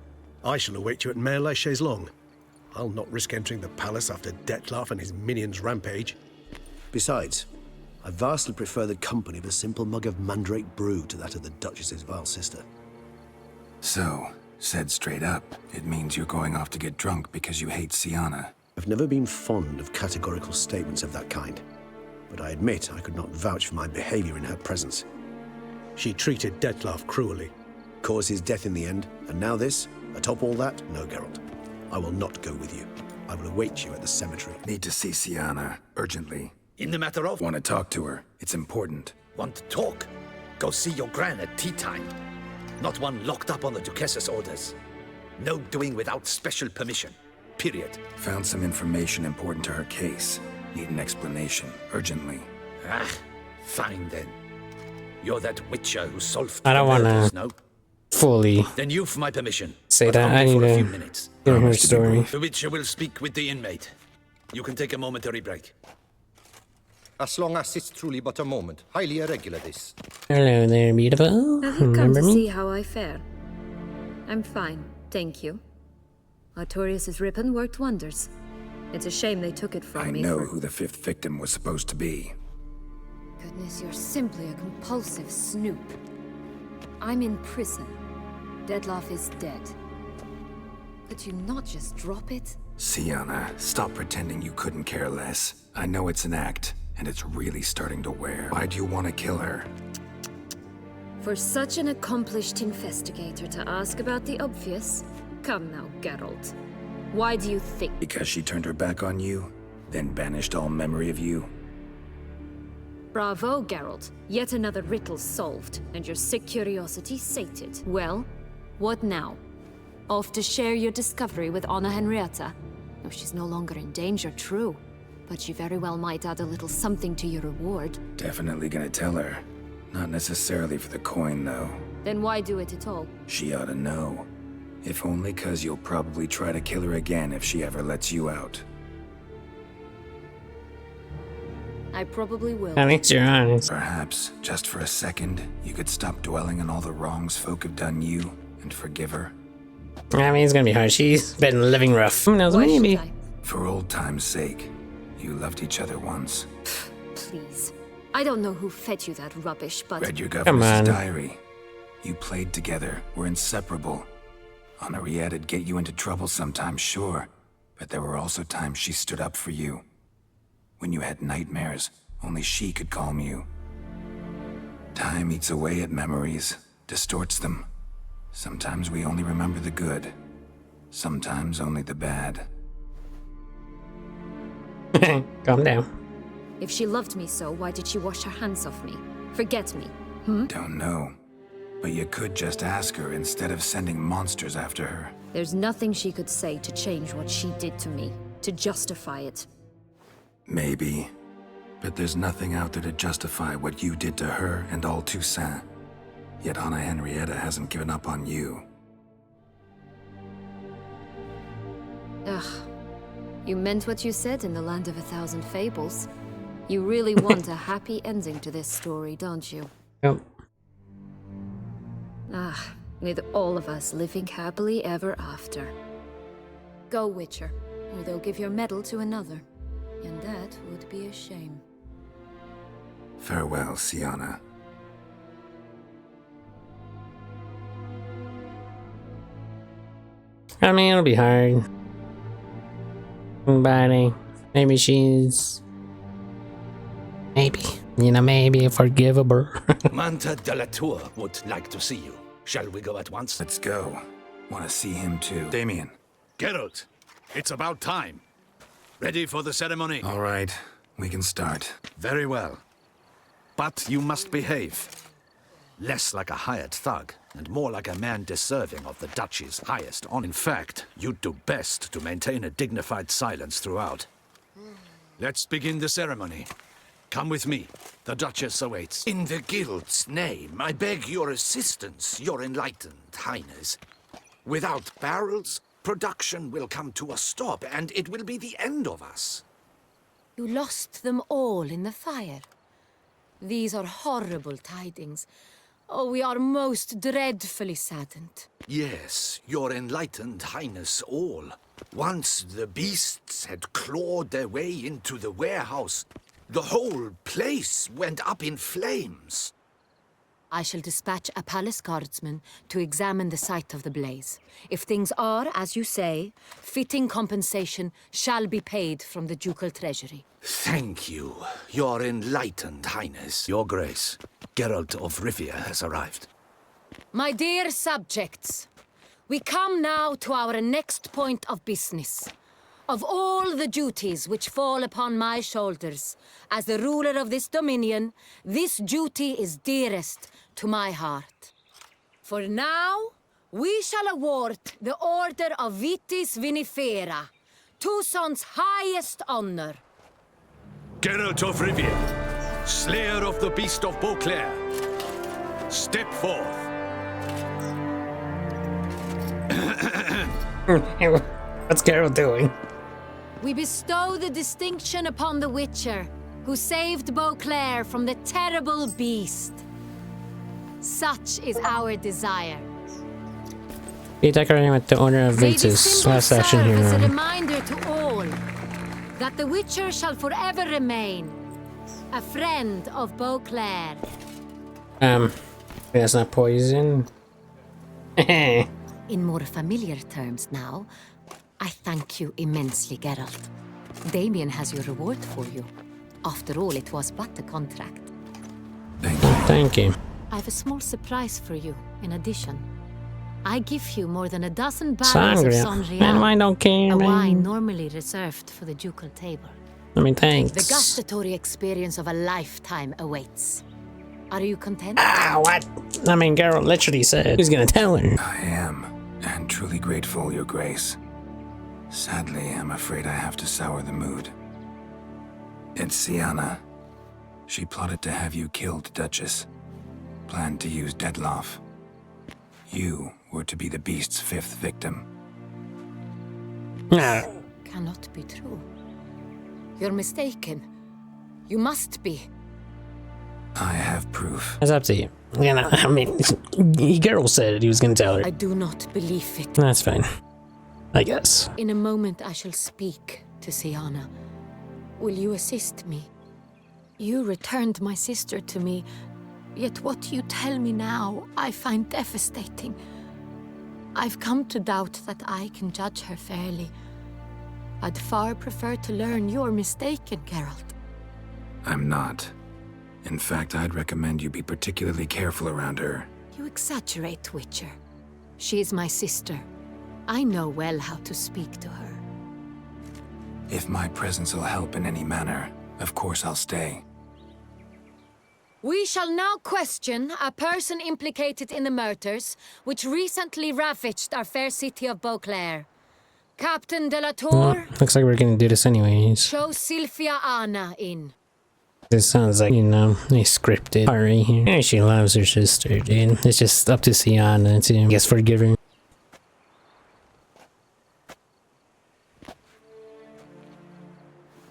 I shall await you at Mare la Chaise-Longue. I'll not risk entering the palace after Dettlaff and his minions rampage. Besides, I vastly prefer the company of a simple mug of mandrake brew to that of the Duchess's vile sister. So, Said straight up, it means you're going off to get drunk because you hate Syanna. I've never been fond of categorical statements of that kind, but I admit I could not vouch for my behavior in her presence. She treated Dettlaff cruelly, caused his death in the end, and now this? Atop all that, no, Geralt. I will not go with you. I will await you at the cemetery. Need to see Syanna, urgently. In the matter of... Want to talk to her. It's important. Want to talk? Go see your gran at tea time. Not one locked up on the Duquess's orders. No doing without special permission. Period. Found some information important to her case. Need an explanation, urgently. Ah, fine then. You're that witcher who solved I don't want no? to fully Then you've my permission. say But that. only I for need a few to minutes. hear her story. The witcher will speak with the inmate. You can take a momentary break. As long as it's truly but a moment. Highly irregular, this. Hello there, beautiful. Have you come Remember to me? see how I fare? I'm fine, thank you. Artorius' ribbon worked wonders. It's a shame they took it from I me. know who the 5th victim was supposed to be. Goodness, you're simply a compulsive snoop. I'm in prison. Dettlaff is dead. Could you not just drop it? Syanna, stop pretending you couldn't care less. I know it's an act, and it's really starting to wear. Why do you want to kill her? For such an accomplished investigator to ask about the obvious? Come now, Geralt. Why do you think? Because she turned her back on you, then banished all memory of you? Bravo, Geralt. Yet another riddle solved, and your sick curiosity sated. Well, what now? Off to share your discovery with Anna Henrietta? No, she's no longer in danger, true. But she very well might add a little something to your reward. Definitely gonna tell her. Not necessarily for the coin, though. Then why do it at all? She ought to know. If only 'cause you'll probably try to kill her again if she ever lets you out. I probably will. At least you're honest. Perhaps, just for a second, you could stop dwelling on all the wrongs folk have done you and forgive her. I mean, it's gonna be hard. She's been living rough. Who knows? Why Maybe. should I? For old time's sake, you loved each other once. Please. I don't know who fed you that rubbish, but... Read your Come governess's on. diary. You played together, were inseparable. Henriette'd get you into trouble sometimes, sure, but there were also times she stood up for you. When you had nightmares, only she could calm you. Time eats away at memories, distorts them. Sometimes we only remember the good, sometimes only the bad. Calm down. If she loved me so, why did she wash her hands off me? Forget me. Don't know, but you could just ask her instead of sending monsters after her. There's nothing she could say to change what she did to me, to justify it. Maybe, but there's nothing out there to justify what you did to her and all Toussaint. Yet Anna Henrietta hasn't given up on you. Ugh. You meant what you said in the Land of a Thousand Fables. You really want a happy ending to this story, don't you? Yep. Ah, with all of us living happily ever after. Go, Witcher, or they'll give your medal to another. And that would be a shame. Farewell, Syanna. I mean, it'll be hard. But maybe she's... Maybe. You know, maybe forgivable. Manta de la Tour would like to see you. Shall we go at once? Let's go. Want to see him too. Damien. Geralt, it's about time. Ready for the ceremony? All right, we can start. Very well. But you must behave. Less like a hired thug, and more like a man deserving of the Duchy's highest honor. In fact, you'd do best to maintain a dignified silence throughout. Let's begin the ceremony. Come with me. The Duchess awaits. In the Guild's name, I beg your assistance, your enlightened highness. Without barrels, production will come to a stop, and it will be the end of us. You lost them all in the fire. These are horrible tidings. Oh, we are most dreadfully saddened. Yes, your enlightened highness all. Once the beasts had clawed their way into the warehouse, the whole place went up in flames. I shall dispatch a palace guardsman to examine the site of the blaze. If things are, as you say, fitting compensation shall be paid from the ducal treasury. Thank you, Your Enlightened Highness. Your Grace, Geralt of Rivia has arrived. My dear subjects, we come now to our next point of business. Of all the duties which fall upon my shoulders, as the ruler of this dominion, this duty is dearest to my heart. For now, we shall award the Order of Vitis Vinifera, Tucson's highest honor. Geralt of Rivia, Slayer of the Beast of Beauclair, step forth. What's Geralt doing? We bestow the distinction upon the Witcher, who saved Beauclair from the terrible beast. Such is our desire. Be decorating with the Order of May this Vitus. symbol Last action serve as a here. reminder to all that the Witcher shall forever remain a friend of Beauclair. That's not poison. In more familiar terms now, I thank you immensely, Geralt. Damien has your reward for you. After all, it was but a contract. Thank you. I have a small surprise for you, in addition. I give you more than a dozen barrels of Sangria. Sangria, Man, wine don't care, a man. wine normally reserved for the ducal table. I mean, The thanks. gustatory experience of a lifetime awaits. Are you content? Ah, what? I mean, Geralt literally said he's gonna tell her. I am, and truly grateful, Your Grace. Sadly, I'm afraid I have to sour the mood. It's Syanna. She plotted to have you killed, Duchess. Planned to use Dettlaff. You were to be the beast's 5th victim. Cannot be true. You're mistaken. You must be. I have proof. It's up to you. You know, I mean, Geralt said he was gonna tell her. I do not believe it. That's fine. I guess. In a moment I shall speak to Syanna. Will you assist me? You returned my sister to me, yet what you tell me now I find devastating. I've come to doubt that I can judge her fairly. I'd far prefer to learn you're mistaken, Geralt. I'm not. In fact, I'd recommend you be particularly careful around her. You exaggerate, Witcher. She is my sister. I know well how to speak to her. If my presence will help in any manner, of course I'll stay. We shall now question a person implicated in the murders which recently ravaged our fair city of Beauclair. Captain de la Tour, Looks like we're gonna do this anyways. show Sylvia Anna in. This sounds like, you know, a scripted part right here. Yeah, she loves her sister, dude. It's just up to Syanna to, I guess, forgive her.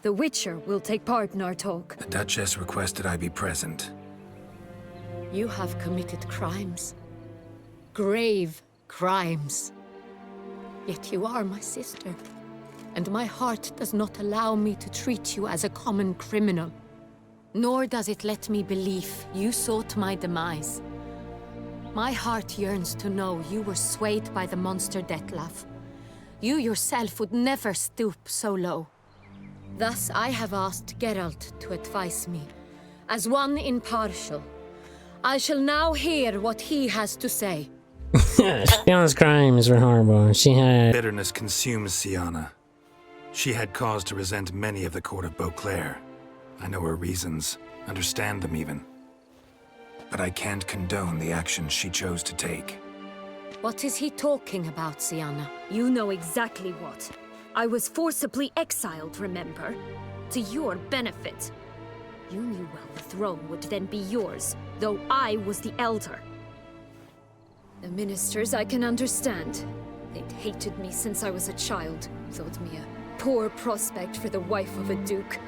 The Witcher will take part in our talk. The Duchess requested I be present. You have committed crimes. Grave crimes. Yet you are my sister. And my heart does not allow me to treat you as a common criminal. Nor does it let me believe you sought my demise. My heart yearns to know you were swayed by the monster Dettlaff. You yourself would never stoop so low. Thus I have asked Geralt to advise me, as one impartial. I shall now hear what he has to say. Syanna's crimes were horrible. She had... Bitterness consumes Syanna. She had cause to resent many of the court of Beauclair. I know her reasons, understand them even. But I can't condone the actions she chose to take. What is he talking about, Syanna? You know exactly what. I was forcibly exiled, remember? To your benefit. You knew well the throne would then be yours, though I was the elder. The ministers I can understand. They'd hated me since I was a child, thought me a poor prospect for the wife of a duke.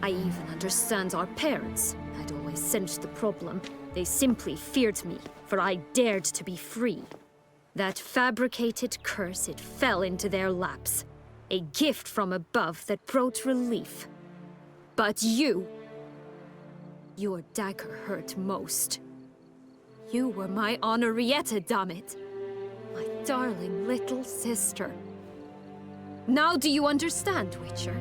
I even understand our parents. I'd always sensed the problem. They simply feared me, for I dared to be free. That fabricated curse, it fell into their laps. A gift from above that brought relief. But you... Your dagger hurt most. You were my Henrietta, dammit. My darling little sister. Now do you understand, Witcher?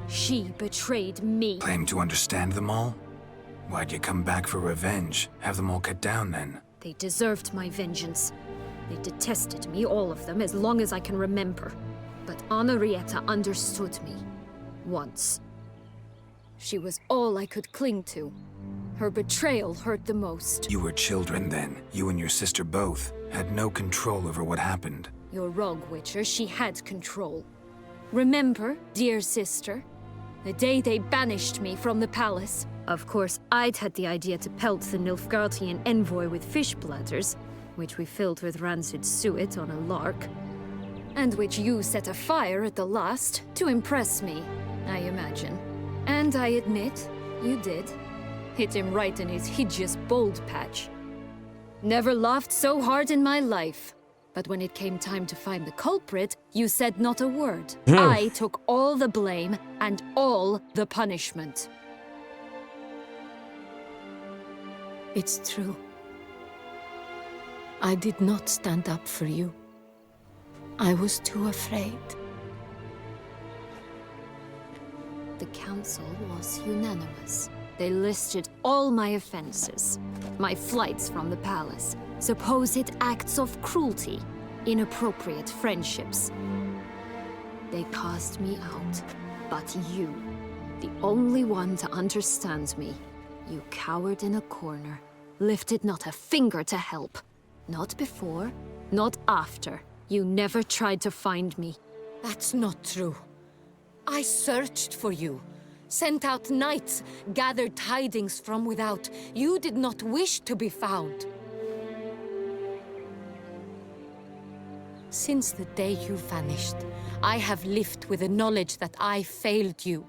She betrayed me. Claim to understand them all? Why'd you come back for revenge? Have them all cut down then? They deserved my vengeance. They detested me, all of them, as long as I can remember. But Henrietta understood me. Once. She was all I could cling to. Her betrayal hurt the most. You were children then. You and your sister both had no control over what happened. You're wrong, Witcher. She had control. Remember, dear sister, the day they banished me from the palace? Of course, I'd had the idea to pelt the Nilfgaardian envoy with fish bladders, which we filled with rancid suet on a lark, and which you set afire at the last to impress me, I imagine. And I admit, you did. Hit him right in his hideous bald patch. Never laughed so hard in my life. But when it came time to find the culprit, you said not a word. I took all the blame and all the punishment. It's true. I did not stand up for you. I was too afraid. The council was unanimous. They listed all my offenses. My flights from the palace, supposed acts of cruelty, inappropriate friendships. They cast me out. But you, the only one to understand me, you cowered in a corner, lifted not a finger to help. Not before, not after. You never tried to find me. That's not true. I searched for you. Sent out knights, gathered tidings from without. You did not wish to be found. Since the day you vanished, I have lived with the knowledge that I failed you.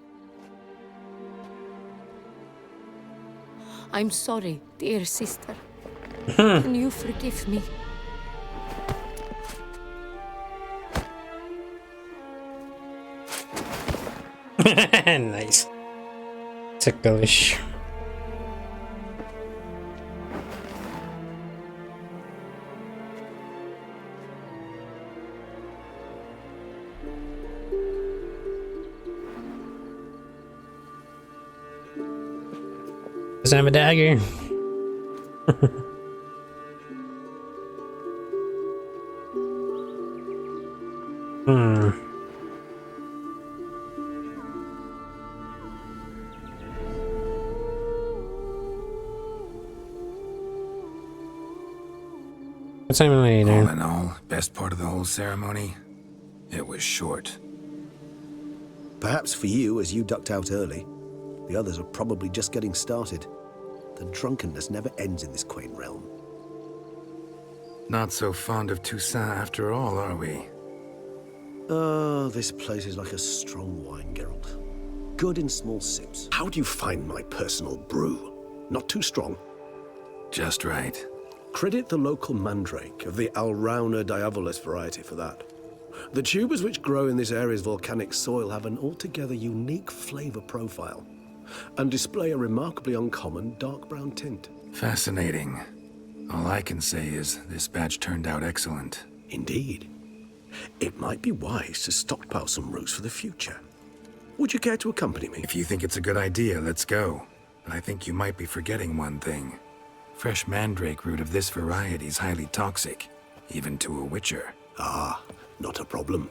I'm sorry, dear sister. Can you forgive me? Nice. Ticklish. Doesn't have a dagger. What's time later? All in all, best part of the whole ceremony, it was short. Perhaps for you, as you ducked out early. The others are probably just getting started. The drunkenness never ends in this quaint realm. Not so fond of Toussaint after all, are we? Oh, this place is like a strong wine, Geralt. Good in small sips. How do you find my personal brew? Not too strong? Just right. Credit the local mandrake of the Alrauna diavolus variety for that. The tubers which grow in this area's volcanic soil have an altogether unique flavor profile and display a remarkably uncommon dark brown tint. Fascinating. All I can say is this batch turned out excellent. Indeed. It might be wise to stockpile some roots for the future. Would you care to accompany me? If you think it's a good idea, let's go. But I think you might be forgetting one thing. Fresh mandrake root of this variety is highly toxic, even to a witcher. Ah, not a problem.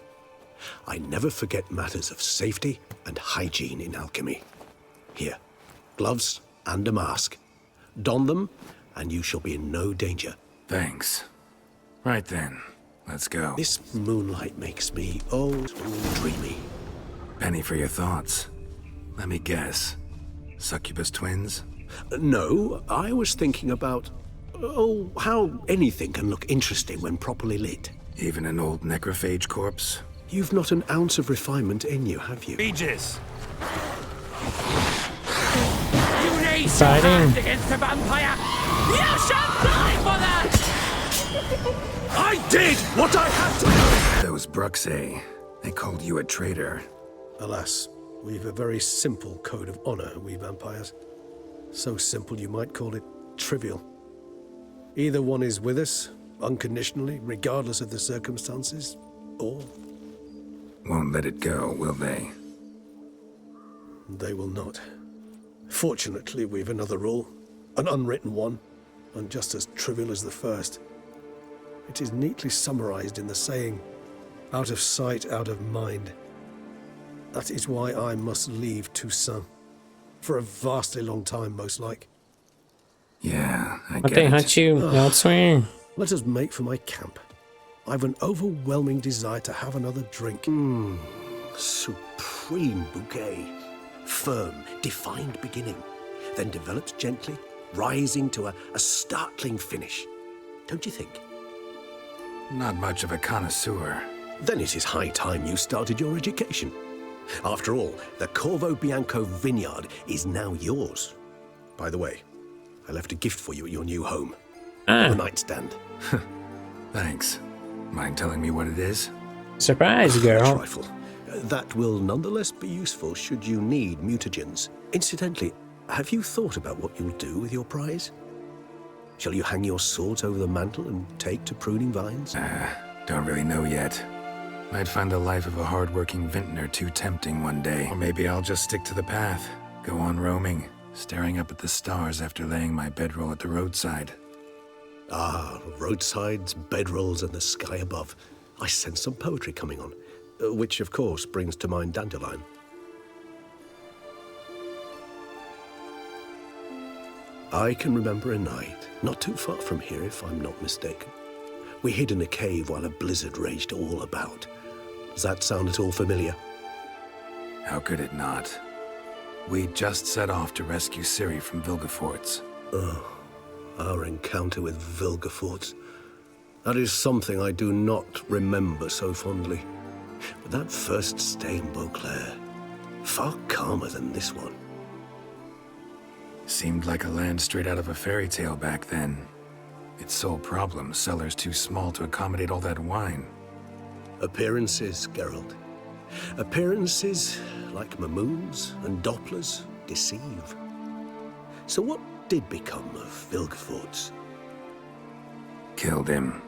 I never forget matters of safety and hygiene in alchemy. Here, gloves and a mask. Don them, and you shall be in no danger. Thanks. Right then, let's go. This moonlight makes me, oh, dreamy. Penny for your thoughts. Let me guess. Succubus twins? No, I was thinking about, oh, how anything can look interesting when properly lit. Even an old necrophage corpse? You've not an ounce of refinement in you, have you? Aegis! You raise your hand against the vampire! You shall die for that! I did what I had to do! Those Bruxae, they called you a traitor. Alas, we've a very simple code of honor, we vampires. So simple you might call it trivial. Either one is with us, unconditionally, regardless of the circumstances, or... Won't let it go, will they? They will not. Fortunately, we've another rule, an unwritten one, and just as trivial as the first. It is neatly summarized in the saying, out of sight, out of mind. That is why I must leave Toussaint. For a vastly long time, most like. Yeah, I But get they it. hunt you elsewhere. Let us make for my camp. I've an overwhelming desire to have another drink. Supreme bouquet. Firm, defined beginning. Then develops gently, rising to a startling finish. Don't you think? Not much of a connoisseur. Then it is high time you started your education. After all, the Corvo Bianco vineyard is now yours. By the way, I left a gift for you at your new home. On the nightstand. Thanks. Mind telling me what it is? Surprise, A girl. trifle. That will nonetheless be useful should you need mutagens. Incidentally, have you thought about what you'll do with your prize? Shall you hang your swords over the mantle and take to pruning vines? Don't really know yet. Might find the life of a hard-working vintner too tempting one day. Or maybe I'll just stick to the path. Go on roaming, staring up at the stars after laying my bedroll at the roadside. Ah, roadsides, bedrolls, and the sky above. I sense some poetry coming on. Which, of course, brings to mind Dandelion. I can remember a night, not too far from here if I'm not mistaken. We hid in a cave while a blizzard raged all about. Does that sound at all familiar? How could it not? We just set off to rescue Ciri from Vilgefortz. Oh, our encounter with Vilgefortz. That is something I do not remember so fondly. But that first stay in Beauclair, far calmer than this one. Seemed like a land straight out of a fairy tale back then. Its sole problem, cellar's too small to accommodate all that wine. Appearances, Geralt. Appearances, like Mamoons and Dopplers, deceive. So what did become of Vilgefortz? Killed him.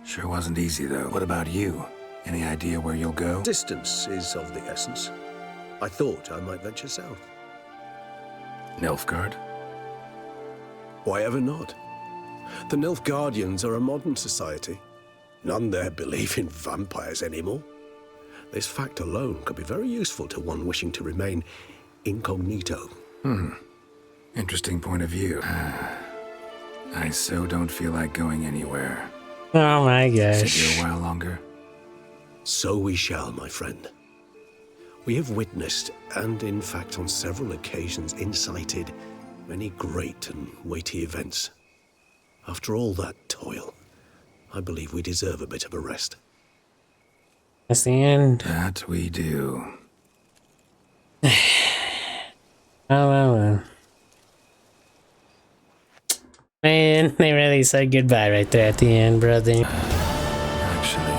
Sure wasn't easy, though. What about you? Any idea where you'll go? Distance is of the essence. I thought I might venture south. Nilfgaard? Why ever not? The Nilfgaardians are a modern society. None there believe in vampires anymore. This fact alone could be very useful to one wishing to remain incognito. Interesting point of view. I so don't feel like going anywhere. Oh my Sit gosh. here a while longer. So we shall, my friend. We have witnessed, and in fact on several occasions incited, many great and weighty events. After all that toil, I believe we deserve a bit of a rest. That's the end. That we do. Oh. Man, they really said goodbye right there at the end, brother. Actually,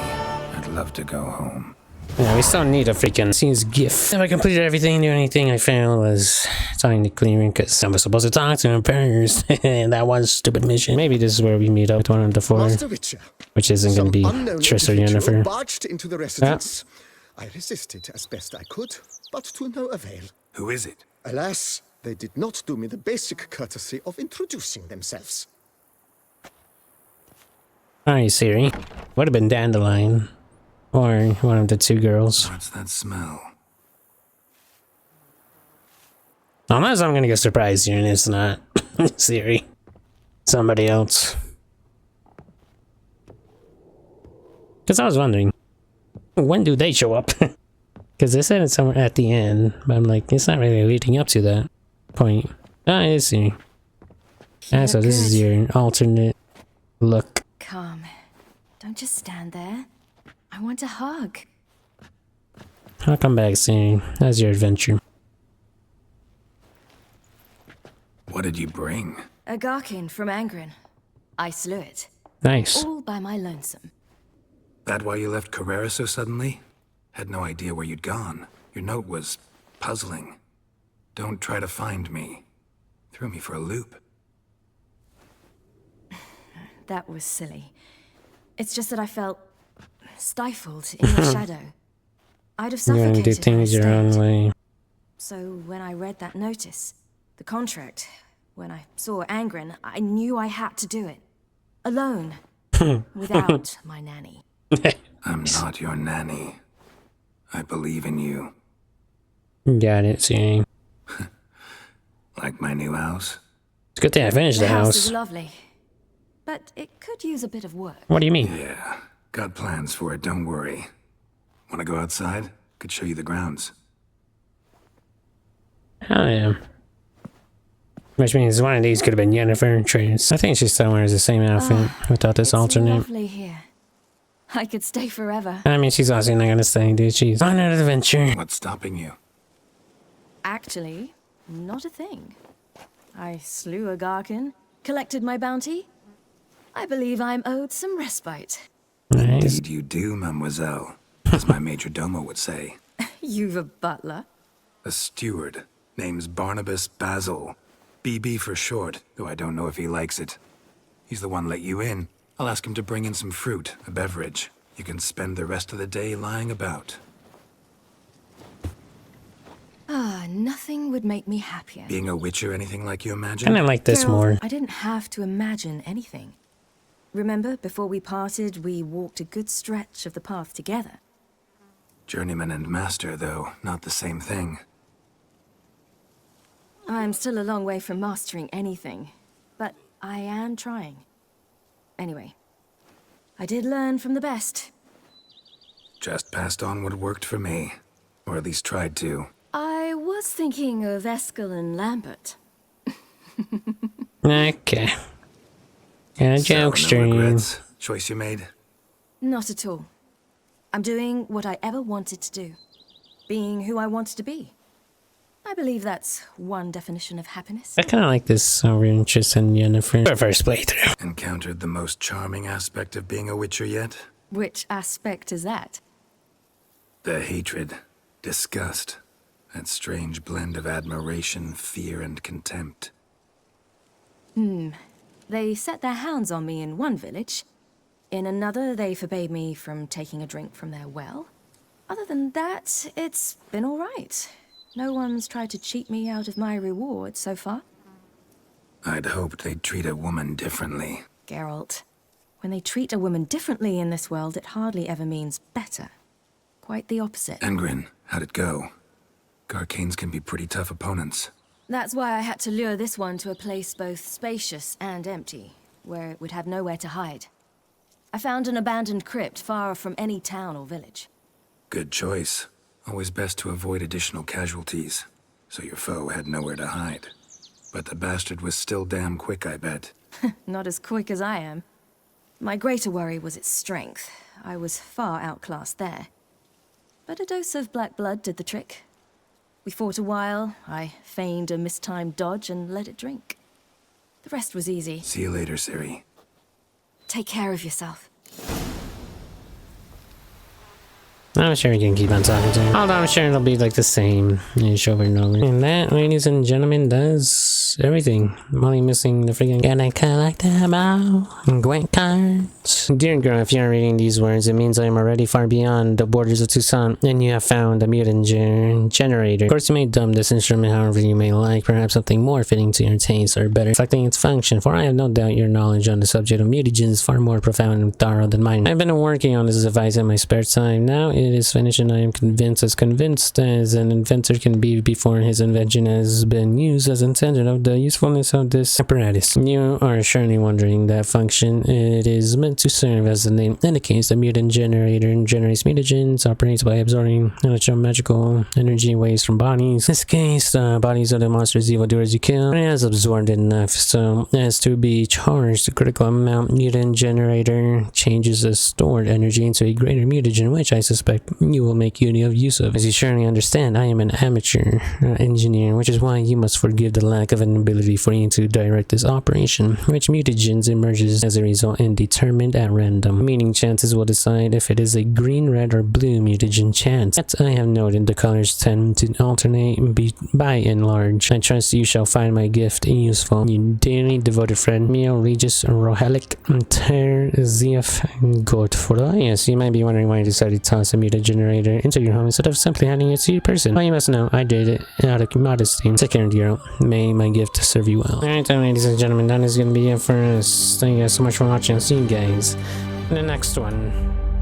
I'd love to go home. Yeah, we still need a freaking scene's gift. If I completed everything, the only thing I found was talking to Clearing, because I was supposed to talk to him first. And that was a stupid mission. Maybe this is where we meet up with one of the four, Master Witcher, which isn't going to be unknown Triss or individual Yennefer. barged into the residence. I resisted as best I could, but to no avail. Who is it? Alas, they did not do me the basic courtesy of introducing themselves. Alright, Ciri. Would have been Dandelion. Or one of the two girls. What's that smell? Unless I'm gonna go surprise you and it's not Ciri. Somebody else. Because I was wondering, when do they show up? Because they said it's somewhere at the end, but I'm like, it's not really leading up to that point. Ah, it is Ciri. Ah, so this is your alternate look. Come. Don't just stand there. I want a hug. I'll come back soon. That's your adventure. What did you bring? A Garkin from Angren. I slew it. Nice. All by my lonesome. That why you left Carrera so suddenly? Had no idea where you'd gone. Your note was puzzling. Don't try to find me. Threw me for a loop. That was silly. It's just that I felt stifled in your shadow. I'd have You gotta do suffocated if I things your own stayed. way. So when I read that notice, the contract, when I saw Angren, I knew I had to do it. Alone. Without my nanny. I'm not your nanny. I believe in you. Got it, see. Like my new house? It's a good thing I finished the house house. is lovely, but it could use a bit of work. What do you mean? Yeah, got plans for it, don't worry. Wanna go outside? Could show you the grounds. Oh, yeah. Which means one of these could have been Yennefer and Triss. I think she still wears the same outfit without this alternate. Lovely here. I could stay forever. I mean, she's also not gonna stay, dude. She's on an adventure. What's stopping you? Actually, not a thing. I slew a Garkin, collected my bounty. I believe I'm owed some respite. Nice. Indeed you do, mademoiselle. As my major domo would say. You've a butler? A steward. Name's Barnabas Basil. BB for short, though I don't know if he likes it. He's the one let you in. I'll ask him to bring in some fruit, a beverage. You can spend the rest of the day lying about. Nothing would make me happier. Being a witcher anything like you imagine? Kinda like this Geralt, more. I didn't have to imagine anything. Remember, before we parted, we walked a good stretch of the path together. Journeyman and master, though, not the same thing. I'm still a long way from mastering anything, but I am trying. Anyway, I did learn from the best. Just passed on what worked for me. Or at least tried to. I was thinking of Eskel and Lambert. Okay. Yeah, joke So, no stream. regrets? Choice you made? Not at all. I'm doing what I ever wanted to do. Being who I wanted to be. I believe that's one definition of happiness. I kind of like this over interest in Yennefer. For first playthrough. Encountered the most charming aspect of being a witcher yet? Which aspect is that? The hatred, disgust, that strange blend of admiration, fear, and contempt. They set their hounds on me in one village. In another, they forbade me from taking a drink from their well. Other than that, it's been all right. No one's tried to cheat me out of my reward so far. I'd hoped they'd treat a woman differently. Geralt, when they treat a woman differently in this world, it hardly ever means better. Quite the opposite. Engrin, how'd it go? Garcanes can be pretty tough opponents. That's why I had to lure this one to a place both spacious and empty, where it would have nowhere to hide. I found an abandoned crypt far from any town or village. Good choice. Always best to avoid additional casualties, so your foe had nowhere to hide. But the bastard was still damn quick, I bet. Not as quick as I am. My greater worry was its strength. I was far outclassed there. But a dose of black blood did the trick. We fought a while, I feigned a mistimed dodge and let it drink. The rest was easy. See you later, Ciri. Take care of yourself. I'm sure we can keep on talking to him. Although I'm sure it'll be like the same ish over and over. And that, ladies and gentlemen, does everything. I'm only missing the freaking gotta collect them all. Gwent cards. Dear girl, if you're reading these words, it means I am already far beyond the borders of Toussaint, and you have found a mutant generator. Of course, you may dumb this instrument however you may like, perhaps something more fitting to your taste, or better reflecting its function, for I have no doubt your knowledge on the subject of mutagens is far more profound and thorough than mine. I've been working on this device in my spare time. Now it is finished, and I am convinced as an inventor can be before his invention has been used as intended of the usefulness of this apparatus. You are surely wondering that function. It is meant to serve as the name indicates. The mutant generator generates mutagens, operates by absorbing electromagical energy waves from bodies. In this case, the bodies of the monsters evildoers you kill. It has absorbed enough so as to be charged a critical amount. Mutant generator changes the stored energy into a greater mutagen, which I suspect you will make use of. As you surely understand, I am an amateur engineer, which is why you must forgive the lack of a an ability for you to direct this operation, which mutagens emerges as a result and determined at random, meaning chances will decide if it is a green, red, or blue mutagen chance. Yet I have noted the colors tend to alternate by and large. I trust you shall find my gift useful. You dearly devoted friend, Mio Regis Rohelic Ter Ziaf Godfroy. Yes, you might be wondering why I decided to toss a muta generator into your home instead of simply handing it to your person. Well, you must know, I did it out of modesty. Take care, Geralt. May my gift serve you well. Alright then, ladies and gentlemen, that is going to be it for us. Thank you guys so much for watching. I'll see you guys in the next one.